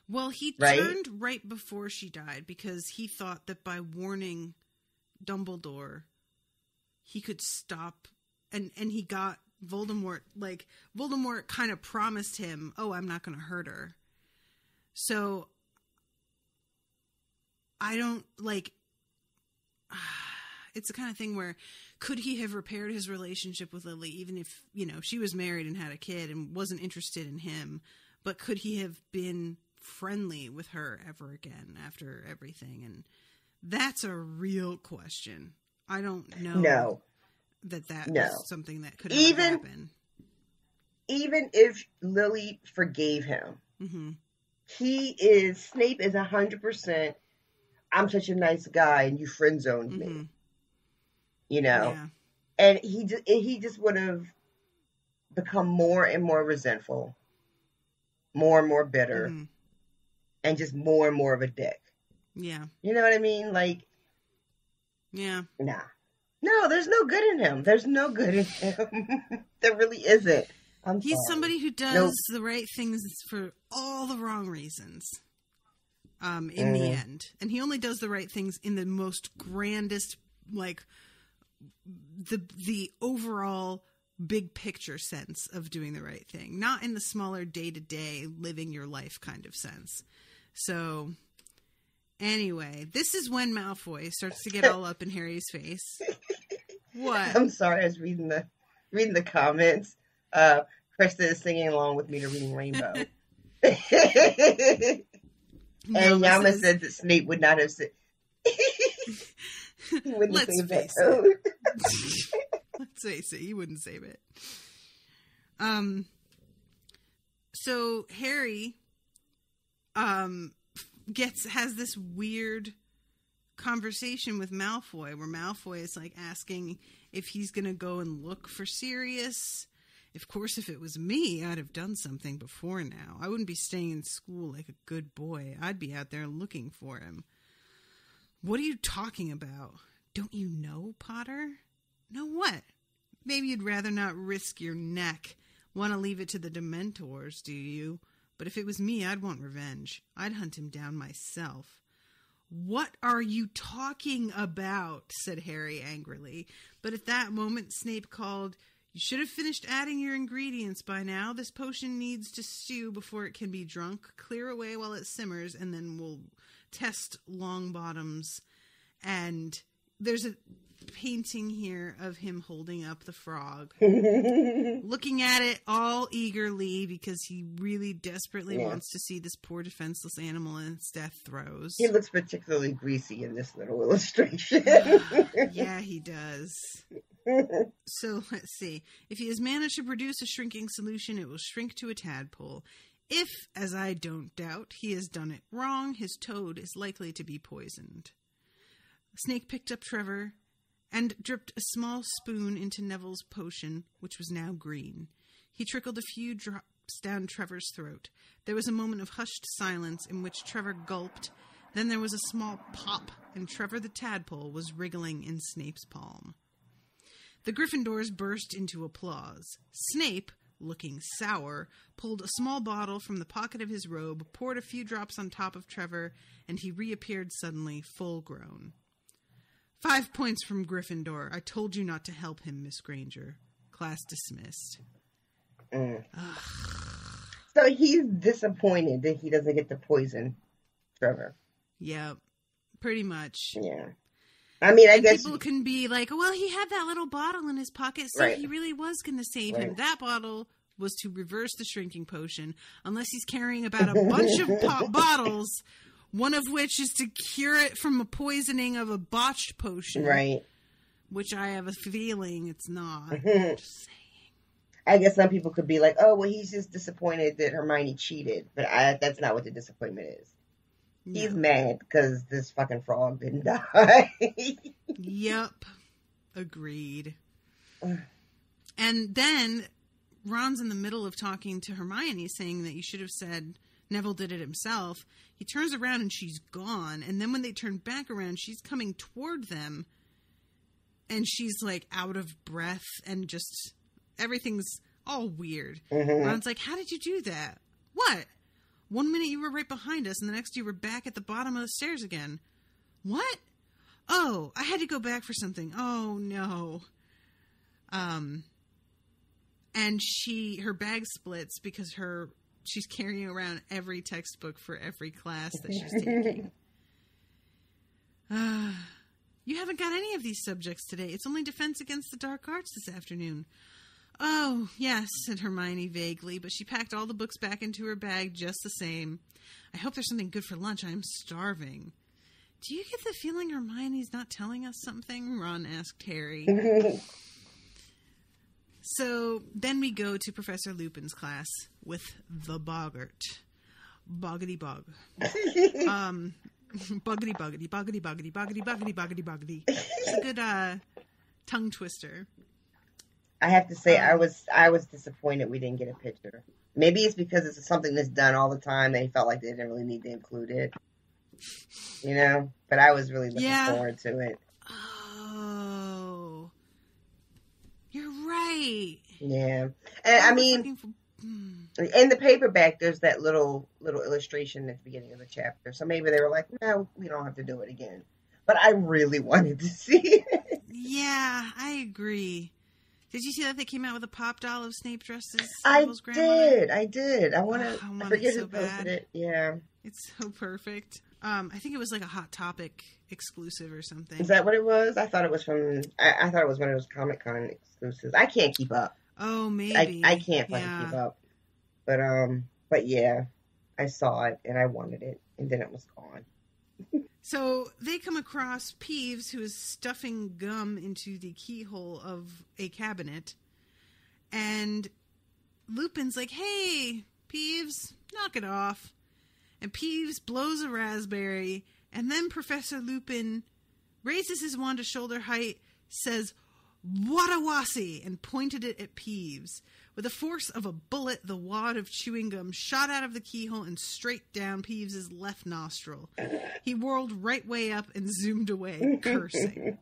Well, he turned right before she died, because he thought that by warning Dumbledore, he could stop, and he got Voldemort, like, Voldemort kind of promised him, oh, I'm not going to hurt her. So... I don't, like, it's the kind of thing where could he have repaired his relationship with Lily even if, she was married and had a kid and wasn't interested in him, but could he have been friendly with her ever again after everything? And that's a real question. I don't know that was something that could ever happen. Even if Lily forgave him, mm-hmm. Snape is 100%, I'm such a nice guy and you friend zoned mm-hmm. me. And he just would have become more and more resentful, more and more bitter, mm-hmm. and just more and more of a dick. Yeah. You know what I mean? Like, yeah. Nah. No, there's no good in him. There's no good in him. There really isn't. He's somebody who does the right things for all the wrong reasons. in the end. And he only does the right things in the most grandest, like, the overall big picture sense of doing the right thing, not in the smaller day-to-day living your life kind of sense. So anyway, this is when Malfoy starts to get all up in Harry's face. What? I'm sorry, I was reading the comments. Krista is singing along with me to Reading Rainbow. And Yama said that Snape would not have said he wouldn't save that code. Let's face it, he wouldn't save it. So Harry has this weird conversation with Malfoy where Malfoy is like asking if he's gonna go and look for Sirius. Of course, if it was me, I'd have done something before now. I wouldn't be staying in school like a good boy. I'd be out there looking for him. What are you talking about? Don't you know, Potter? Know what? Maybe you'd rather not risk your neck. Want to leave it to the Dementors, do you? But if it was me, I'd want revenge. I'd hunt him down myself. What are you talking about? Said Harry angrily. But at that moment, Snape called, "You should have finished adding your ingredients by now. This potion needs to stew before it can be drunk. Clear away while it simmers, and then we'll test Longbottom's." And there's a painting here of him holding up the frog, looking at it all eagerly because he really desperately wants to see this poor defenseless animal in its death throes. He looks particularly greasy in this little illustration. Yeah, he does. So let's see. If he has managed to produce a shrinking solution, it will shrink to a tadpole. If, as I don't doubt, he has done it wrong, his toad is likely to be poisoned. Snake picked up Trevor and dripped a small spoon into Neville's potion, which was now green. He trickled a few drops down Trevor's throat. There was a moment of hushed silence in which Trevor gulped. Then there was a small pop, and Trevor the tadpole was wriggling in Snape's palm. The Gryffindors burst into applause. Snape, looking sour, pulled a small bottle from the pocket of his robe, poured a few drops on top of Trevor, and he reappeared suddenly, full-grown. 5 points from Gryffindor. I told you not to help him, Miss Granger. Class dismissed. So he's disappointed that he doesn't get to poison Trevor. Yeah, pretty much. Yeah. I mean, I guess people can be like, well, he had that little bottle in his pocket, so he really was going to save him. That bottle was to reverse the shrinking potion, unless he's carrying about a bunch of bottles, one of which is to cure it from a poisoning of a botched potion. Right. Which I have a feeling it's not. Just saying. I guess some people could be like, oh, well, he's just disappointed that Hermione cheated. But that's not what the disappointment is. No. He's mad because this fucking frog didn't die. Yep. Agreed. And then Ron's in the middle of talking to Hermione, saying that you should have said Neville did it himself. He turns around and she's gone. And then when they turn back around, she's coming toward them. And she's like out of breath and just everything's all weird. Ron's like, how did you do that? What? 1 minute you were right behind us and the next you were back at the bottom of the stairs again. What? Oh, I had to go back for something. Oh, no. And her bag splits because she's carrying around every textbook for every class that she's taking. You haven't got any of these subjects today. It's only defense against the dark arts this afternoon. Oh, yes, said Hermione vaguely, but she packed all the books back into her bag just the same. I hope there's something good for lunch. I'm starving. Do you get the feeling Hermione's not telling us something? Ron asked Harry. So then we go to Professor Lupin's class with the boggart. Boggity bog. Boggity boggity, boggity boggity, boggity boggity, boggity boggity. It's a good tongue twister. I have to say, I was disappointed we didn't get a picture. Maybe it's because it's something that's done all the time. They felt like they didn't really need to include it. You know? But I was really looking forward to it. Oh. You're right. Yeah. And I mean, In the paperback, there's that little illustration at the beginning of the chapter. So maybe they were like, no, we don't have to do it again. But I really wanted to see it. Yeah, I agree. Did you see that they came out with a pop doll of Snape dressed as I Neville's grandmother? did. I want I I forget it so who posted bad. it. Yeah. It's so perfect. I think it was like a Hot Topic exclusive or something. Is that what it was? I thought it was from. I thought it was one of those Comic-Con exclusives. I can't keep up. Oh, maybe. I can't fucking keep up. But yeah, I saw it and I wanted it, and then it was gone. So they come across Peeves, who is stuffing gum into the keyhole of a cabinet, and Lupin's like, "Hey, Peeves, knock it off." And Peeves blows a raspberry, and then Professor Lupin raises his wand to shoulder height, says, "Wadawasi," and pointed it at Peeves. With the force of a bullet, the wad of chewing gum shot out of the keyhole and straight down Peeves' left nostril. He whirled right way up and zoomed away, cursing.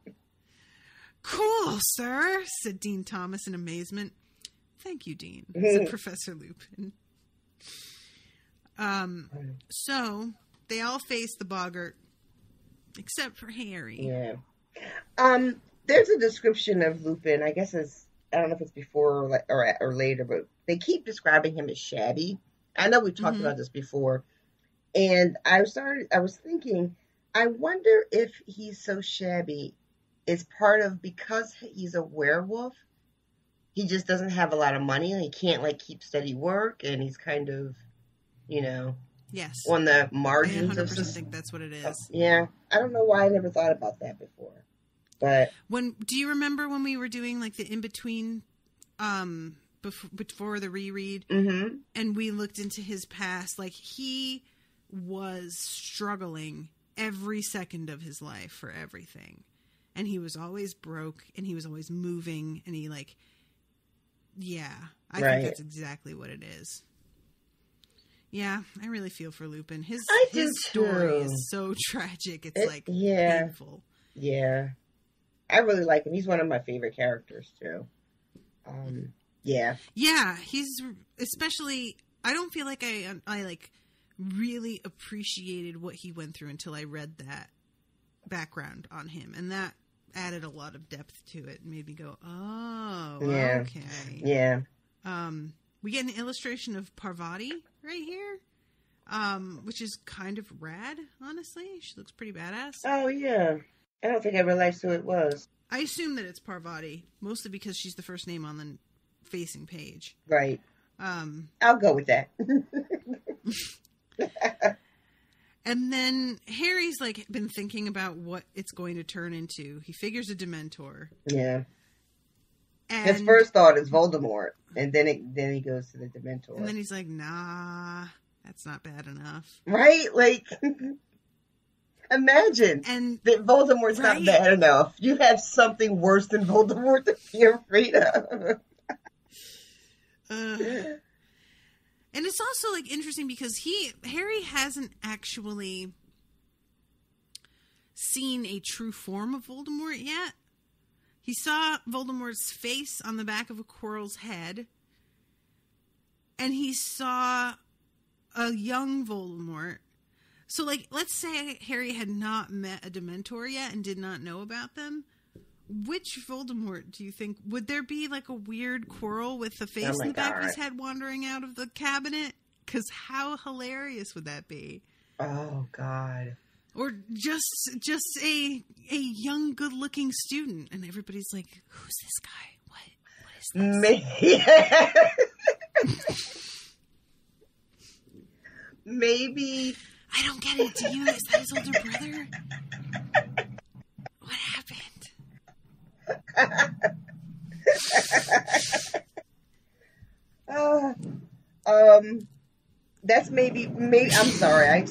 "Cool, sir," said Dean Thomas in amazement. "Thank you, Dean," said Professor Lupin. So they all face the boggart, except for Harry. Yeah. There's a description of Lupin. I guess I don't know if it's before or later, but they keep describing him as shabby. I know we've talked about this before, and I was thinking, I wonder if he's so shabby is part of because he's a werewolf. He just doesn't have a lot of money, and he can't keep steady work, and he's kind of, yes, on the margins. I 100% think that's what it is. Yeah, I don't know why I never thought about that before. But do you remember when we were doing the in between, before the reread, and we looked into his past? He was struggling every second of his life for everything, and he was always broke, and he was always moving, and he I think that's exactly what it is. Yeah, I really feel for Lupin. His story is so tragic. It's painful. Yeah. I really like him. He's one of my favorite characters too. Yeah. Yeah, he's especially. I don't feel like I really appreciated what he went through until I read that background on him, and that added a lot of depth to it and made me go, "Oh, yeah. Okay." Yeah. We get an illustration of Parvati right here, which is kind of rad. Honestly, she looks pretty badass. Oh yeah. I don't think I realized who it was. I assume that it's Parvati, mostly because she's the first name on the facing page. Right. I'll go with that. And then Harry's been thinking about what it's going to turn into. He figures a Dementor. Yeah. And his first thought is Voldemort, and then he goes to the Dementor. And then he's like, "Nah, that's not bad enough." Right? Imagine that Voldemort's not bad enough. You have something worse than Voldemort to be afraid of. And it's also interesting because Harry hasn't actually seen a true form of Voldemort yet. He saw Voldemort's face on the back of a Quirrell's head, and he saw a young Voldemort. So, let's say Harry had not met a Dementor yet and did not know about them. Which Voldemort do you think? Would there be, a weird Quirrell with the face in the back of his head wandering out of the cabinet? Because how hilarious would that be? Oh, God. Or just a young, good-looking student, and everybody's like, "Who's this guy? What is this?" Maybe... I don't get it. Do you? Is that his older brother? What happened? That's maybe. I'm sorry.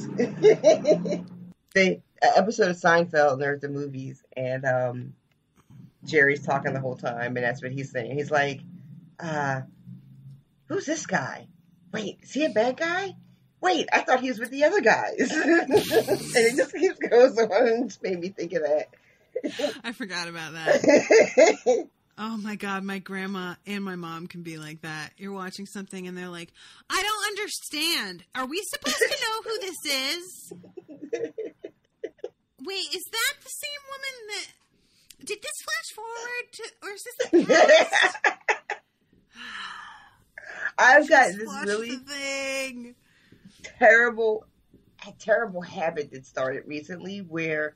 The episode of Seinfeld, there's the movies, and Jerry's talking the whole time, and that's what he's saying. He's like, "Who's this guy? Wait, is he a bad guy? Wait, I thought he was with the other guys." And it just goes on, and it just made me think of that. I forgot about that. Oh my God, my grandma and my mom can be like that. You're watching something and they're like, I don't understand. Are we supposed to know who this is? Wait, is that the same woman that... Did this flash forward to... Or is this the past? I've got Just this watch really the thing. terrible habit that started recently where,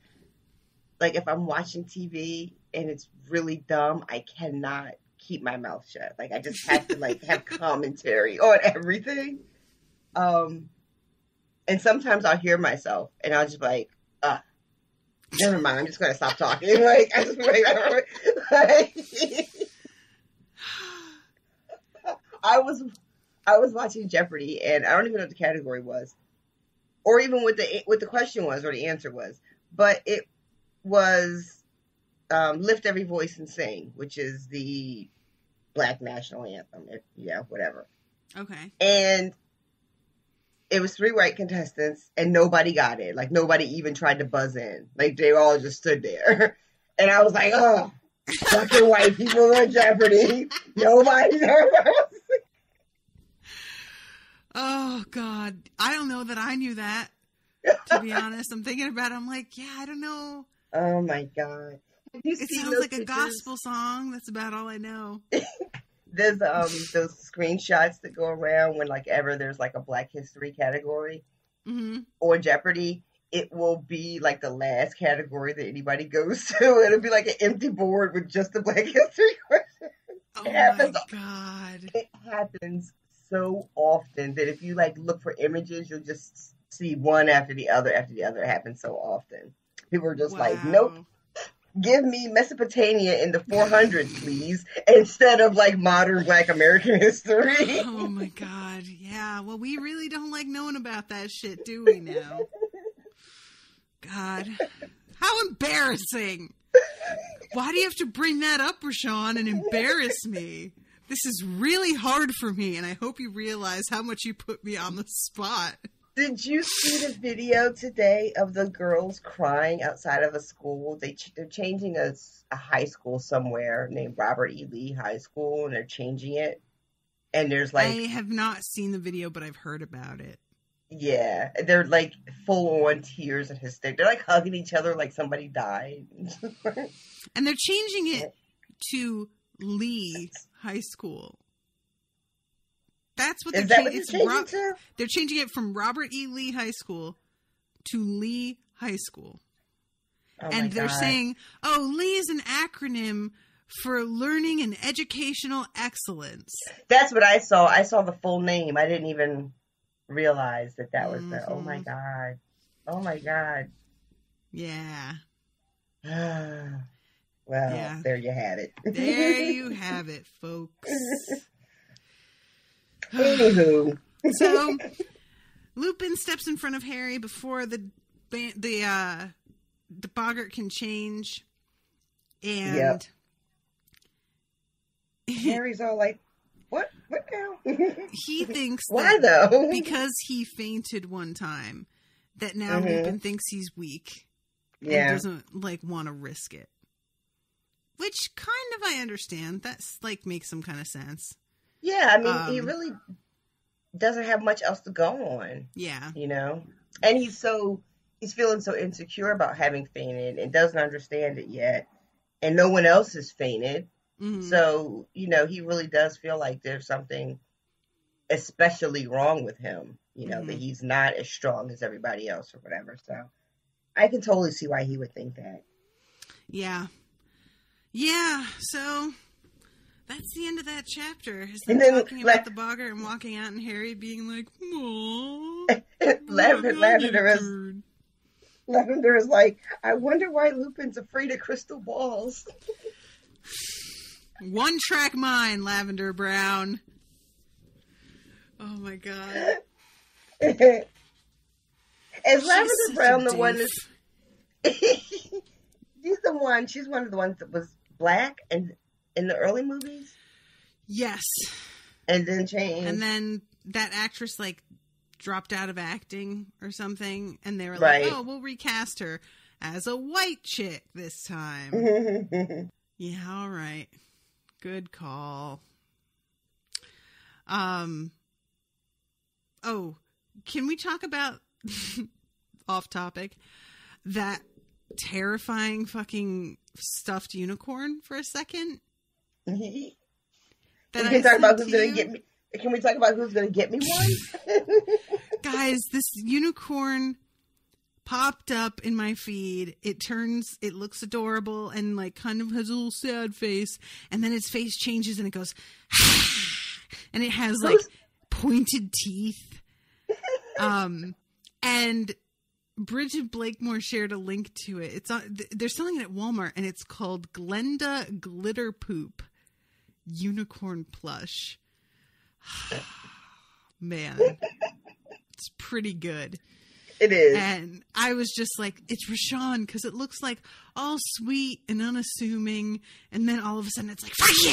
like, if I'm watching TV and it's really dumb, I cannot keep my mouth shut. Like, I just have to, like, have commentary on everything. And sometimes I'll hear myself and I'll just be like, never mind, I'm just going to stop talking. Like, I just, like, I was watching Jeopardy, and I don't even know what the category was, or even what the question was or the answer was, but it was "Lift Every Voice and Sing," which is the Black national anthem. Whatever. Okay. And it was 3 white contestants, and nobody got it. Like, nobody even tried to buzz in. Like, they all just stood there, and I was like, oh. Fucking white people on Jeopardy. Nobody knows. Oh, God. I don't know that I knew that, to be honest. I'm thinking about it. I'm like, yeah, I don't know. Oh, my God. Have you It seen sounds those like a pictures? gospel song. That's about all I know. There's those screenshots that go around when, like, ever there's, like, a Black History category or Jeopardy. It will be like the last category that anybody goes to. It'll be like an empty board with just the Black History question. Oh my God. It happens so often that if you like look for images, you'll just see one after the other after the other. It happens so often. People are just like, nope, give me Mesopotamia in the 400s, please, instead of like modern Black American history. Oh my God. Yeah. Well, we really don't like knowing about that shit, do we now? God, how embarrassing. Why do you have to bring that up, RoShawn, and embarrass me? This is really hard for me, and I hope you realize how much you put me on the spot. Did you see the video today of the girls crying outside of a school? They're changing a high school somewhere named Robert E. Lee High School, and they're changing it. And there's like... I have not seen the video, but I've heard about it. Yeah, they're like full on tears and hysterics. They're like hugging each other like somebody died. And they're changing it to Lee High School. That's what they're changing to? They're changing it from Robert E. Lee High School to Lee High School. Oh and they're saying, oh, Lee is an acronym for learning and educational excellence. That's what I saw. I saw the full name. I didn't even realize that was the... Oh my God. Oh my God. Yeah. Well, yeah. There you have it. There you have it, folks. Anywho. So, Lupin steps in front of Harry before the boggart can change. And Harry's all like, what now? He thinks why though? Because he fainted one time, that now Lupin thinks he's weak. Yeah. And doesn't want to risk it. Which kind of I understand. That's makes some kind of sense. Yeah, I mean, he really doesn't have much else to go on. Yeah. You know? And he's feeling so insecure about having fainted and doesn't understand it yet. And no one else has fainted. Mm-hmm. So, he really does feel like there's something especially wrong with him, that he's not as strong as everybody else or whatever. So I can totally see why he would think that. Yeah. Yeah. So that's the end of that chapter. Is them talking about the boggart and walking out and Harry being like, aww. Lavender is like, I wonder why Lupin's afraid of crystal balls. One track mind, Lavender Brown. Oh my God. Is Lavender Brown the one that's... She's one of the ones that was black and in the early movies? Yes. And then changed. And then that actress dropped out of acting or something, and they were oh, we'll recast her as a white chick this time. Yeah, all right. Good call. Oh, can we talk about off topic that terrifying fucking stuffed unicorn for a second? Can we talk about who's going to get me? Can we talk about who's going to get me one? Guys, this unicorn popped up in my feed. It looks adorable and like kind of has a little sad face, and then its face changes and it goes and it has like pointed teeth. And Bridget Blakemore shared a link to it. They're selling it at Walmart, and it's called Glenda Glitter Poop Unicorn Plush. Man, it's pretty good. It is. And I was just like, it's RoShawn, because it looks like all sweet and unassuming, and then all of a sudden it's like, fuck you!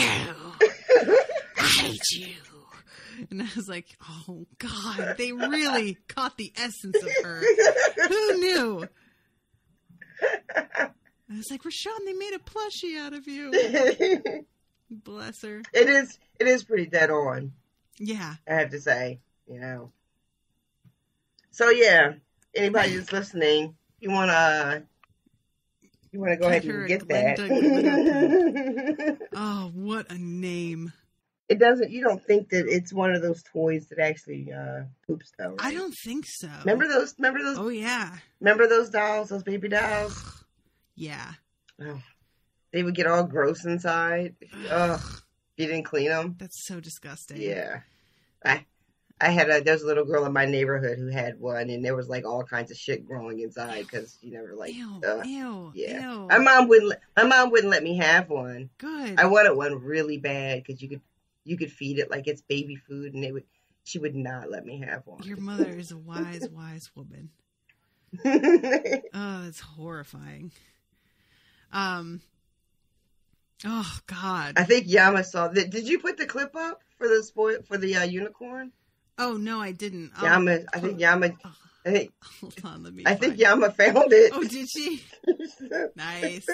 I hate you! And I was like, oh God, they really caught the essence of her. Who knew? I was like, RoShawn, they made a plushie out of you. Bless her. It is pretty dead on. Yeah. I have to say, you know. So yeah, anybody who's listening, you wanna go ahead and get that. Oh, what a name. You don't think that it's one of those toys that actually poops though, right? I don't think so. Remember those? Oh yeah. Remember those dolls, those baby dolls? Yeah. Oh, they would get all gross inside. Ugh. If you didn't clean them. That's so disgusting. Yeah. There was a little girl in my neighborhood who had one, and there was like all kinds of shit growing inside because you never like. Ew. My mom wouldn't let me have one. Good. I wanted one really bad because you could feed it like it's baby food, and she would not let me have one. Your mother is a wise woman. Oh, that's horrifying. Oh God. I think Yama saw that. Did you put the clip up for the unicorn? Oh no, I didn't. Yama. Hold on, let me. I think Yama found it. Oh, did she? Nice.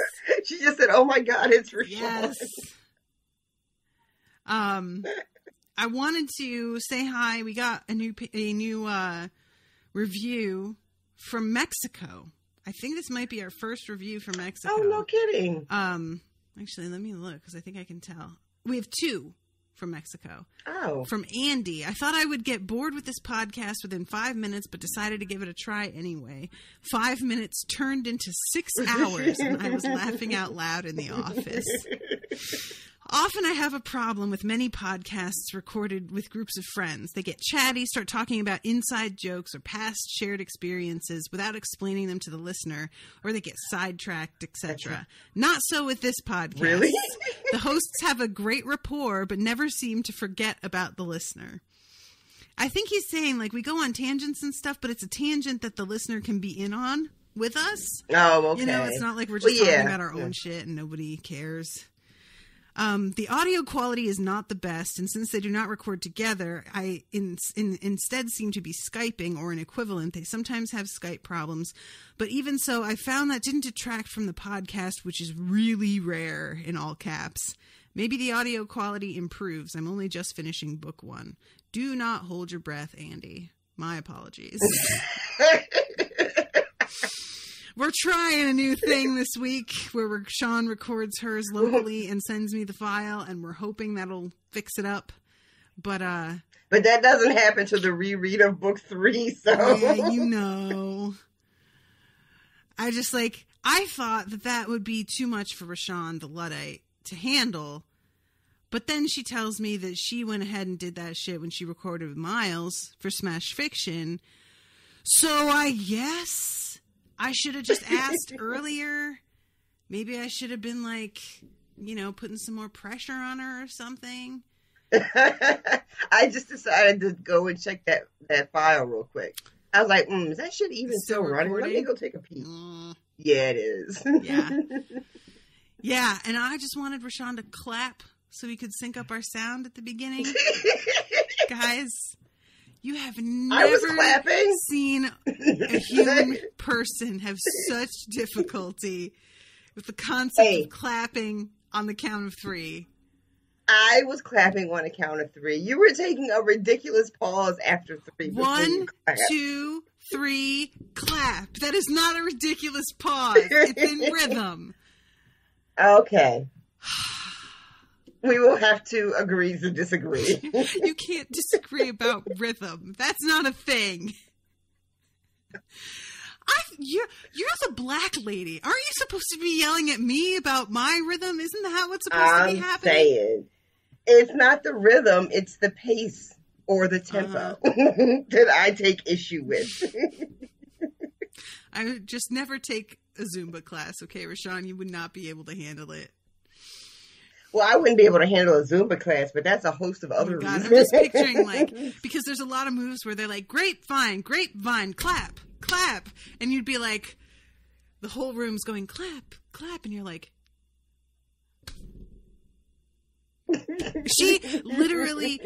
She just said, "Oh my God, it's RoShawn." Yes. I wanted to say hi. We got a new review from Mexico. I think this might be our first review from Mexico. Oh, no kidding. Actually, let me look because I think I can tell. We have two from Mexico. Oh. From Andy. I thought I would get bored with this podcast within 5 minutes, but decided to give it a try anyway. 5 minutes turned into 6 hours, and I was laughing out loud in the office. Often I have a problem with many podcasts recorded with groups of friends. They get chatty, start talking about inside jokes or past shared experiences without explaining them to the listener, or they get sidetracked, etc. Not so with this podcast. Really? The hosts have a great rapport, but never seem to forget about the listener. I think he's saying, like, we go on tangents and stuff, but it's a tangent that the listener can be in on with us. Oh, okay. You know, it's not like we're just talking about our own shit and nobody cares. The audio quality is not the best, and since they do not record together, I instead seem to be Skyping or an equivalent. They sometimes have Skype problems, but even so, I found that didn't detract from the podcast, which is really rare, in all caps. Maybe the audio quality improves. I'm only just finishing book 1. Do not hold your breath, Andy. My apologies. We're trying a new thing this week where RoShawn records hers locally and sends me the file, and we're hoping that'll fix it up. But that doesn't happen to the reread of book 3, so. Yeah, you know. I thought that would be too much for RoShawn, the Luddite, to handle. But then she tells me that she went ahead and did that shit when she recorded with Miles for Smash Fiction. So I guess I should have just asked earlier. Maybe I should have been like, putting some more pressure on her or something. I just decided to go and check that file real quick. I was like, is that shit even still running? Let me go take a peek. Yeah, it is. Yeah. Yeah, and I just wanted RoShawn to clap so we could sync up our sound at the beginning. Guys, you have never seen a human person have such difficulty with the concept of clapping on the count of 3. I was clapping on a count of 3. You were taking a ridiculous pause after 3. 1, 2, 3, clap. That is not a ridiculous pause. It's in rhythm. Okay. We will have to agree to disagree. You can't disagree about rhythm. That's not a thing. You're the black lady. Aren't you supposed to be yelling at me about my rhythm? Isn't that what's supposed to be happening? I'm saying, it's not the rhythm, it's the pace or the tempo that I take issue with. I would just never take a Zumba class, okay, RoShawn? You would not be able to handle it. Well, I wouldn't be able to handle a Zumba class, but that's a host of other reasons. I'm just picturing, like, because there's a lot of moves where they're like, grapevine, clap, clap. And you'd be like, the whole room's going, clap, clap. And you're like, she literally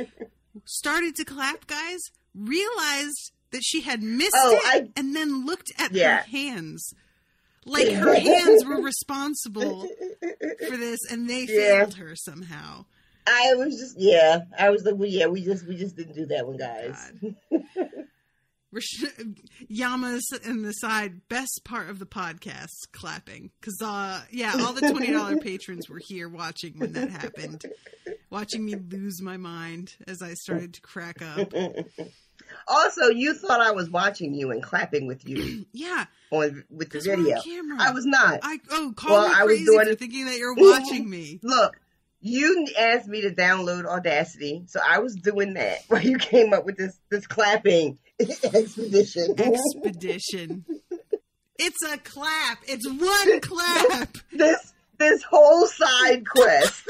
started to clap, guys, realized that she had missed it, and then looked at her hands. Like, her hands were responsible for this, and they failed her somehow. I was like, well, we just didn't do that one, guys. Yama's in the side, best part of the podcast, clapping. Because, all the $20 patrons were here watching when that happened. Watching me lose my mind as I started to crack up. Also, you thought I was watching you and clapping with you. Yeah. With the video. I was not. Call me crazy for thinking that you're watching me. Look, you asked me to download Audacity, so I was doing that while you came up with this clapping expedition. It's a clap. It's one clap. This whole side quest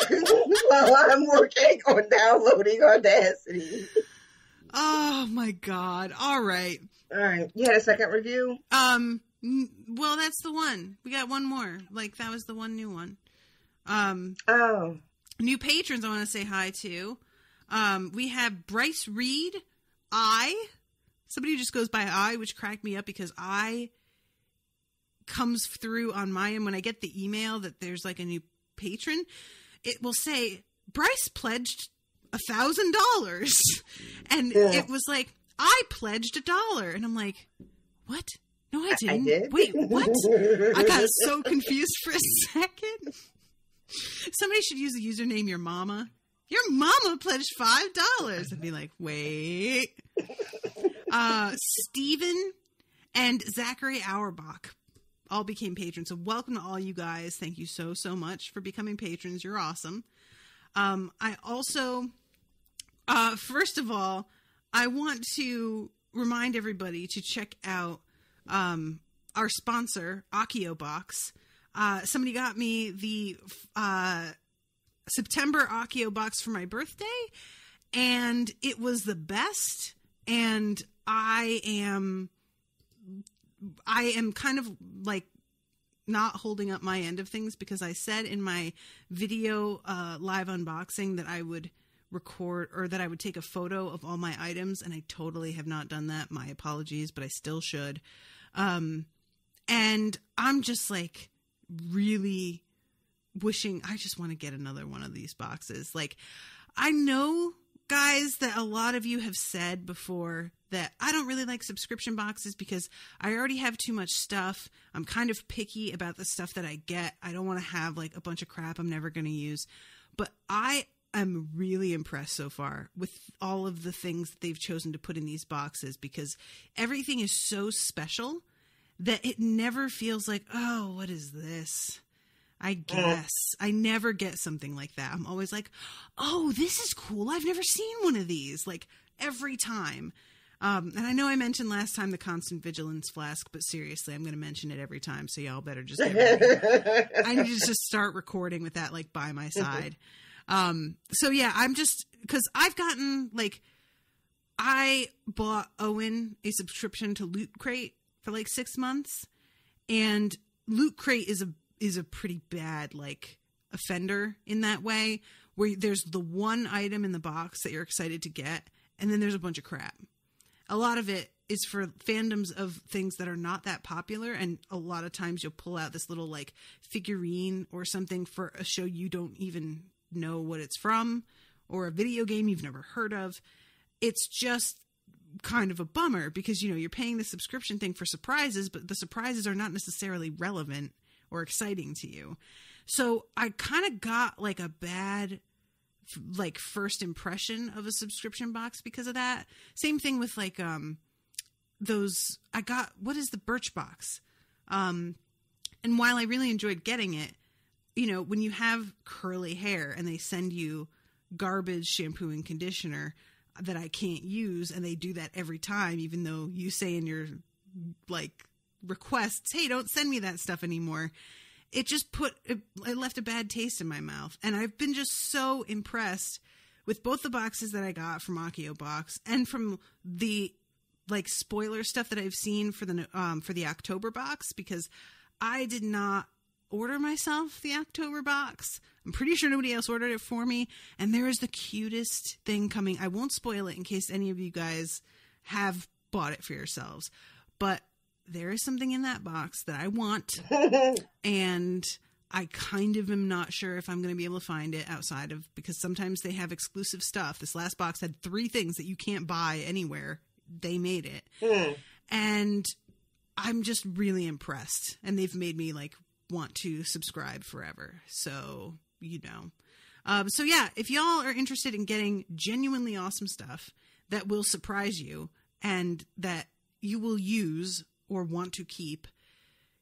while I'm working on downloading Audacity. Oh my God. All right. You had a second review? Well, that's the one. We got one more. Like, that was the one new one. New patrons I want to say hi to. We have Bryce Reed, somebody who just goes by I, which cracked me up because I comes through on my end when I get the email that there's like a new patron. It will say, Bryce pledged $1,000. And it was like, I pledged $1. And I'm like, what? No, I didn't. I did. Wait, what? I got so confused for a second. Somebody should use the username Your Mama. Your mama pledged $5. I'd be like, wait. Steven and Zachary Auerbach all became patrons. So welcome to all you guys. Thank you so, so much for becoming patrons. You're awesome. I also, first of all, I want to remind everybody to check out our sponsor, Akio Box. Somebody got me the September Akio Box for my birthday, and it was the best. And I am kind of like not holding up my end of things because I said in my video live unboxing that I would record or that I would take a photo of all my items, and I totally have not done that. My apologies, but I still should. And I'm just like really wishing I just want to get another one of these boxes. Like, I know, guys, that a lot of you have said before that I don't really like subscription boxes because I already have too much stuff. I'm kind of picky about the stuff that I get. I don't want to have like a bunch of crap I'm never going to use. But I am really impressed so far with all of the things that they've chosen to put in these boxes because everything is so special that it never feels like, oh, what is this? I guess. I never get something like that. I'm always like, oh, this is cool. I've never seen one of these. Like, every time. And I know I mentioned last time the Constant Vigilance Flask, but seriously, I'm going to mention it every time, so y'all better just get ready. I need to just start recording with that, like, by my side. So, yeah, I'm just... Because I've gotten, like... I bought Owen a subscription to Loot Crate for, like, 6 months. And Loot Crate is a pretty bad, like, offender in that way, where there's the one item in the box that you're excited to get, and then there's a bunch of crap. A lot of it is for fandoms of things that are not that popular, and a lot of times you'll pull out this little, like, figurine or something for a show you don't even know what it's from, or a video game you've never heard of. It's just kind of a bummer because, you know, you're paying the subscription thing for surprises, but the surprises are not necessarily relevant or exciting to you. So I kind of got like a bad like first impression of a subscription box because of that. Same thing with like those I got, what is the Birchbox? And while I really enjoyed getting it, you know, when you have curly hair and they send you garbage shampoo and conditioner that I can't use, and they do that every time, even though you say in your like requests, hey, don't send me that stuff anymore. It just it left a bad taste in my mouth. And I've been just so impressed with both the boxes that I got from Akio Box and from the like spoiler stuff that I've seen for the October box, because I did not order myself the October box. I'm pretty sure nobody else ordered it for me. And there is the cutest thing coming. I won't spoil it in case any of you guys have bought it for yourselves, but there is something in that box that I want, and I kind of am not sure if I'm going to be able to find it outside of, because sometimes they have exclusive stuff. This last box had 3 things that you can't buy anywhere. They made it. And I'm just really impressed, and they've made me like want to subscribe forever. So, you know, so yeah, if y'all are interested in getting genuinely awesome stuff that will surprise you and that you will use or want to keep,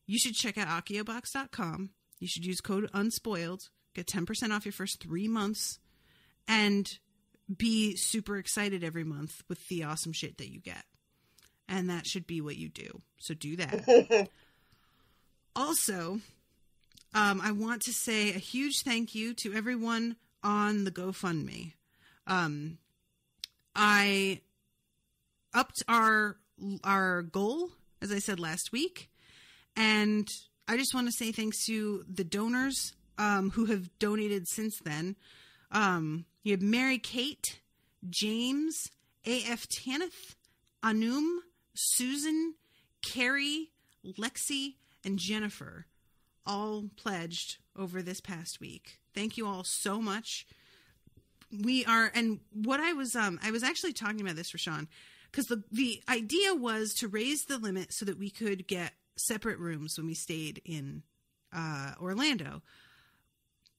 you should check out akiobox.com. You should use code unspoiled, get 10% off your first 3 months, and be super excited every month with the awesome shit that you get. And that should be what you do. So do that. Also, I want to say a huge thank you to everyone on the GoFundMe. I upped our goal, as I said last week, and I just want to say thanks to the donors who have donated since then. You have Mary Kate, James, A.F. Tanith, Anum, Susan, Carrie, Lexi, and Jennifer, all pledged over this past week. Thank you all so much. We are, and what I was actually talking about this, RoShawn, because the idea was to raise the limit so that we could get separate rooms when we stayed in Orlando.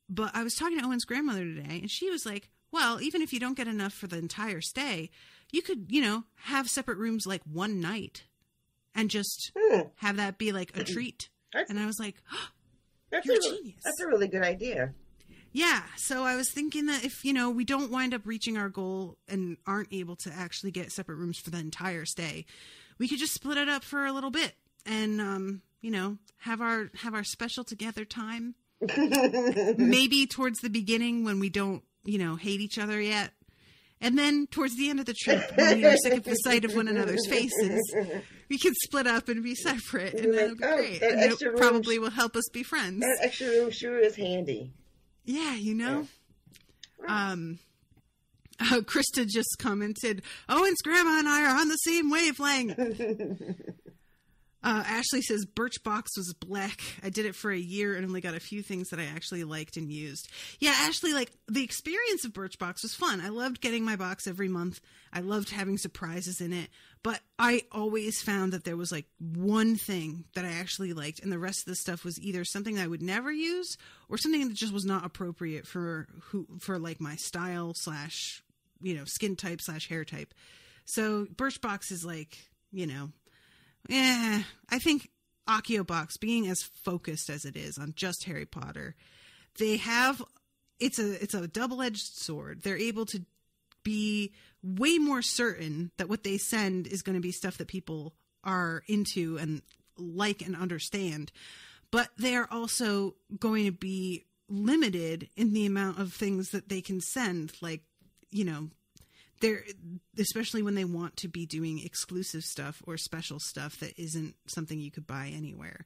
But I was talking to Owen's grandmother today, and she was like, well, even if you don't get enough for the entire stay, you could, you know, have separate rooms like one night and just have that be like a treat. And I was like, oh, you're a genius. That's a really good idea. Yeah. So I was thinking that if, you know, we don't wind up reaching our goal and aren't able to actually get separate rooms for the entire stay, we could just split it up for a little bit and, you know, have our special together time. Maybe towards the beginning when we don't, you know, hate each other yet. And then towards the end of the trip, when we are sick of the sight of one another's faces, we can split up and be separate. And that'll be great. And it probably will help us be friends. That extra room sure is handy. Yeah, you know. Yeah. Krista just commented, Owen's grandma and I are on the same wavelength. Ashley says, Birchbox was black. I did it for a year and only got a few things that I actually liked and used. Yeah, Ashley, like, the experience of Birchbox was fun. I loved getting my box every month. I loved having surprises in it. But I always found that there was, like, one thing that I actually liked, and the rest of the stuff was either something that I would never use or something that just was not appropriate for like, my style / you know, skin type / hair type. So Birchbox is, like, you know... Yeah, I think Akio Box, being as focused as it is on just Harry Potter, they have it's a double-edged sword. They're able to be way more certain that what they send is going to be stuff that people are into and like and understand, but they are also going to be limited in the amount of things that they can send. Like, you know, they're, especially when they want to be doing exclusive stuff or special stuff that isn't something you could buy anywhere.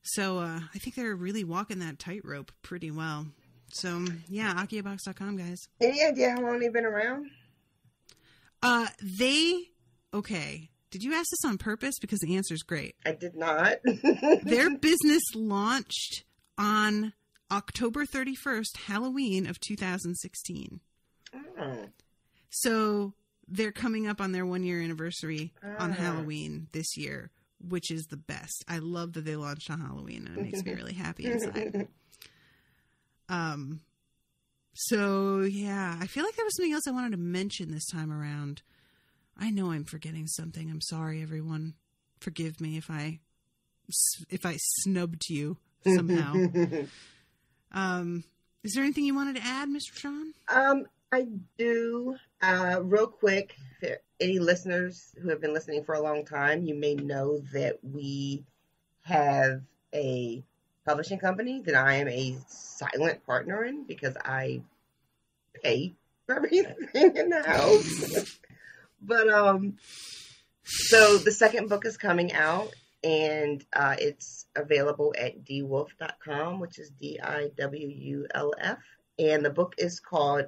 So I think they're really walking that tightrope pretty well. So yeah, akiobox.com, guys. Any idea how long they've been around? Okay. Did you ask this on purpose? Because the answer is great. I did not. Their business launched on October 31st, Halloween of 2016. Oh. So they're coming up on their 1-year anniversary on Halloween this year, which is the best. I love that they launched on Halloween, and it makes me really happy inside. So yeah, I feel like there was something else I wanted to mention this time around. I know I'm forgetting something. I'm sorry, everyone. Forgive me if I snubbed you somehow. Is there anything you wanted to add, Mr. Sean? I do. Real quick, for any listeners who have been listening for a long time, you may know that we have a publishing company that I am a silent partner in because I pay for everything in the house. But so the second book is coming out, and it's available at dwulf.com, which is DIWULF, and the book is called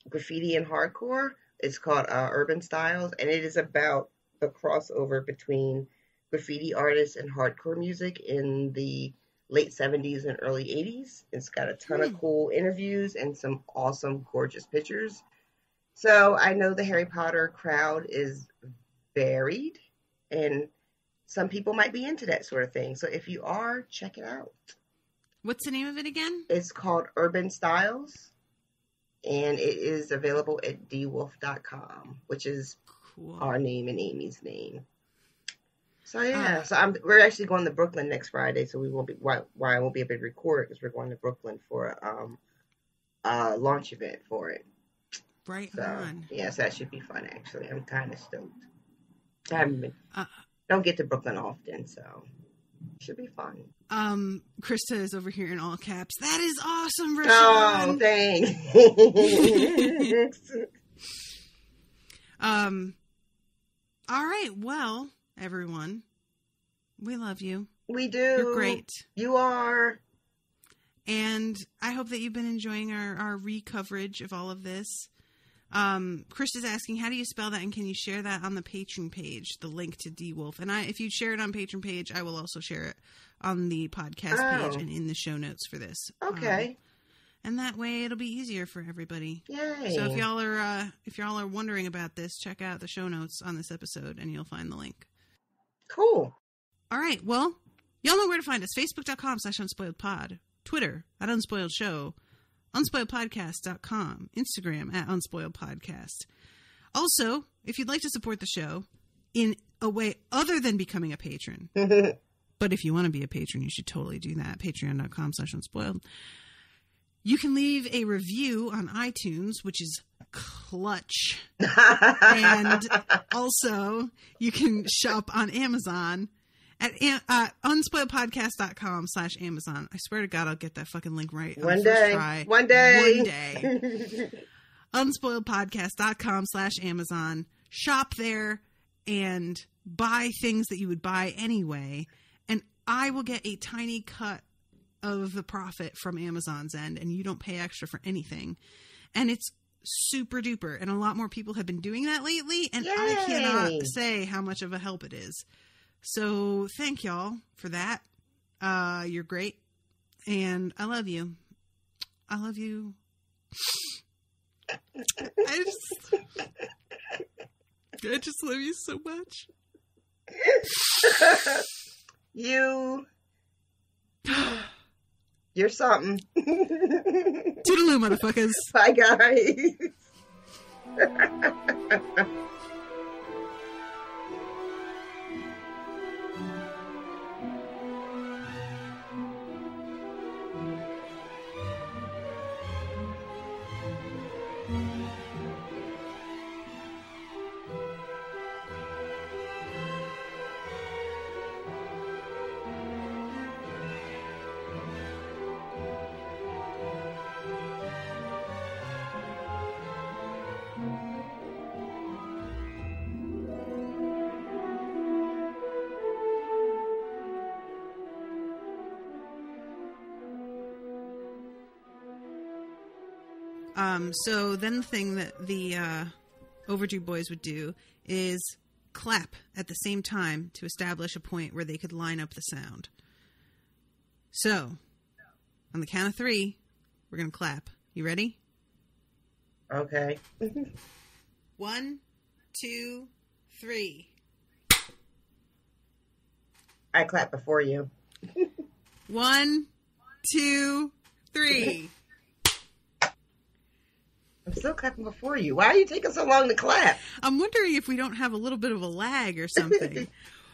Graffiti and Hardcore. It's called Urban Styles, and it is about the crossover between graffiti artists and hardcore music in the late 70s and early 80s. It's got a ton of cool interviews and some awesome, gorgeous pictures. So I know the Harry Potter crowd is varied, and some people might be into that sort of thing. So if you are, check it out. What's the name of it again? It's called Urban Styles, and it is available at dwulf.com, which is our name and Amy's name. So yeah, we're actually going to Brooklyn next Friday, so we won't be why I won't be able to record because we're going to Brooklyn for a launch event for it. Right so, on. Yes, that should be fun. Actually, I'm kind of stoked. I haven't been, don't get to Brooklyn often, so it should be fun. Krista is over here in all caps. That is awesome, RoShawn. Oh, thanks. All right. Well, everyone, we love you. We do. You're great. You are. And I hope that you've been enjoying our re-coverage of all of this. Chris is asking, how do you spell that, and can you share that on the Patreon page, the link to DWulf? And if you share it on Patreon page, I will also share it on the podcast page and in the show notes for this. Okay. And that way it'll be easier for everybody. Yay. So if y'all are wondering about this, check out the show notes on this episode and you'll find the link. Cool. All right. Well, y'all know where to find us. Facebook.com/unspoiledpod. Twitter @unspoiledshow. unspoiledpodcast.com. Instagram @unspoiledpodcast. Also, if you'd like to support the show in a way other than becoming a patron, but if you want to be a patron, you should totally do that. Patreon.com/unspoiled. You can leave a review on iTunes, which is clutch. And also, you can shop on Amazon at unspoiledpodcast.com/Amazon. I swear to God, I'll get that fucking link right on One the first day. try. One day. One day. unspoiledpodcast.com/Amazon. Shop there and buy things that you would buy anyway. And I will get a tiny cut of the profit from Amazon's end, and you don't pay extra for anything. And it's super duper. And a lot more people have been doing that lately, and Yay. I cannot say how much of a help it is. So thank y'all for that. You're great. And I love you. I love you. I just love you so much. You're something. Toodaloo, motherfuckers. Bye, guys. So then the thing that the Overdue boys would do is clap at the same time to establish a point where they could line up the sound. So, on the count of 3, we're going to clap. You ready? Okay. 1, 2, 3. I clap before you. 1, 2, 3. I'm still clapping before you. Why are you taking so long to clap? I'm wondering if we don't have a little bit of a lag or something.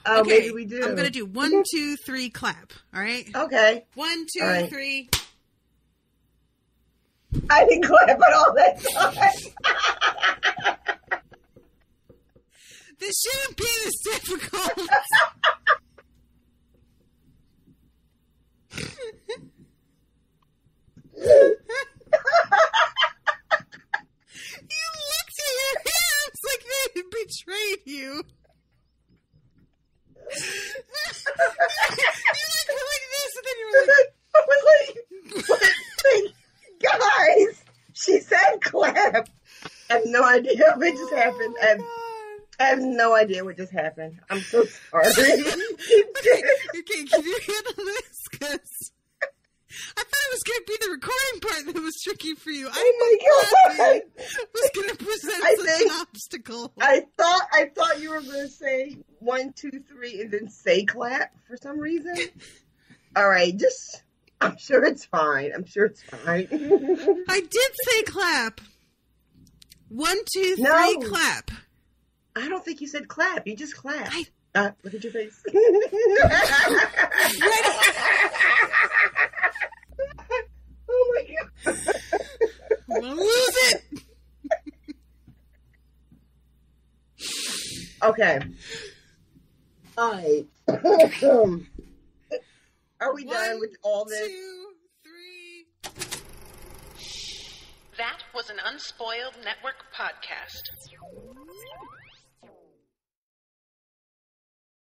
Oh, okay, maybe we do. I'm going to do 1, 2, 3, clap. All right? Okay. 1, 2, All right. 3. I didn't clap at all that time. This shouldn't be this difficult. You looked at your hands like they had betrayed you. You like were like this, and then you were like, I was like, guys, she said clap. I have no idea what just happened. I have no idea what just happened. I'm so sorry. okay, can you handle this? Because I thought it was going to be the recording part that was tricky for you. Oh my God. Was going to present such an obstacle. I thought you were going to say 1, 2, 3 and then say clap for some reason. All right, I'm sure it's fine. I did say clap. 1, 2, 3, No. clap. I don't think you said clap. You just clapped. Look at your face. Oh my God. I'm gonna lose it. Okay. All right. Are we done with all this? 1, 2, 3. That was an Unspoiled Network podcast.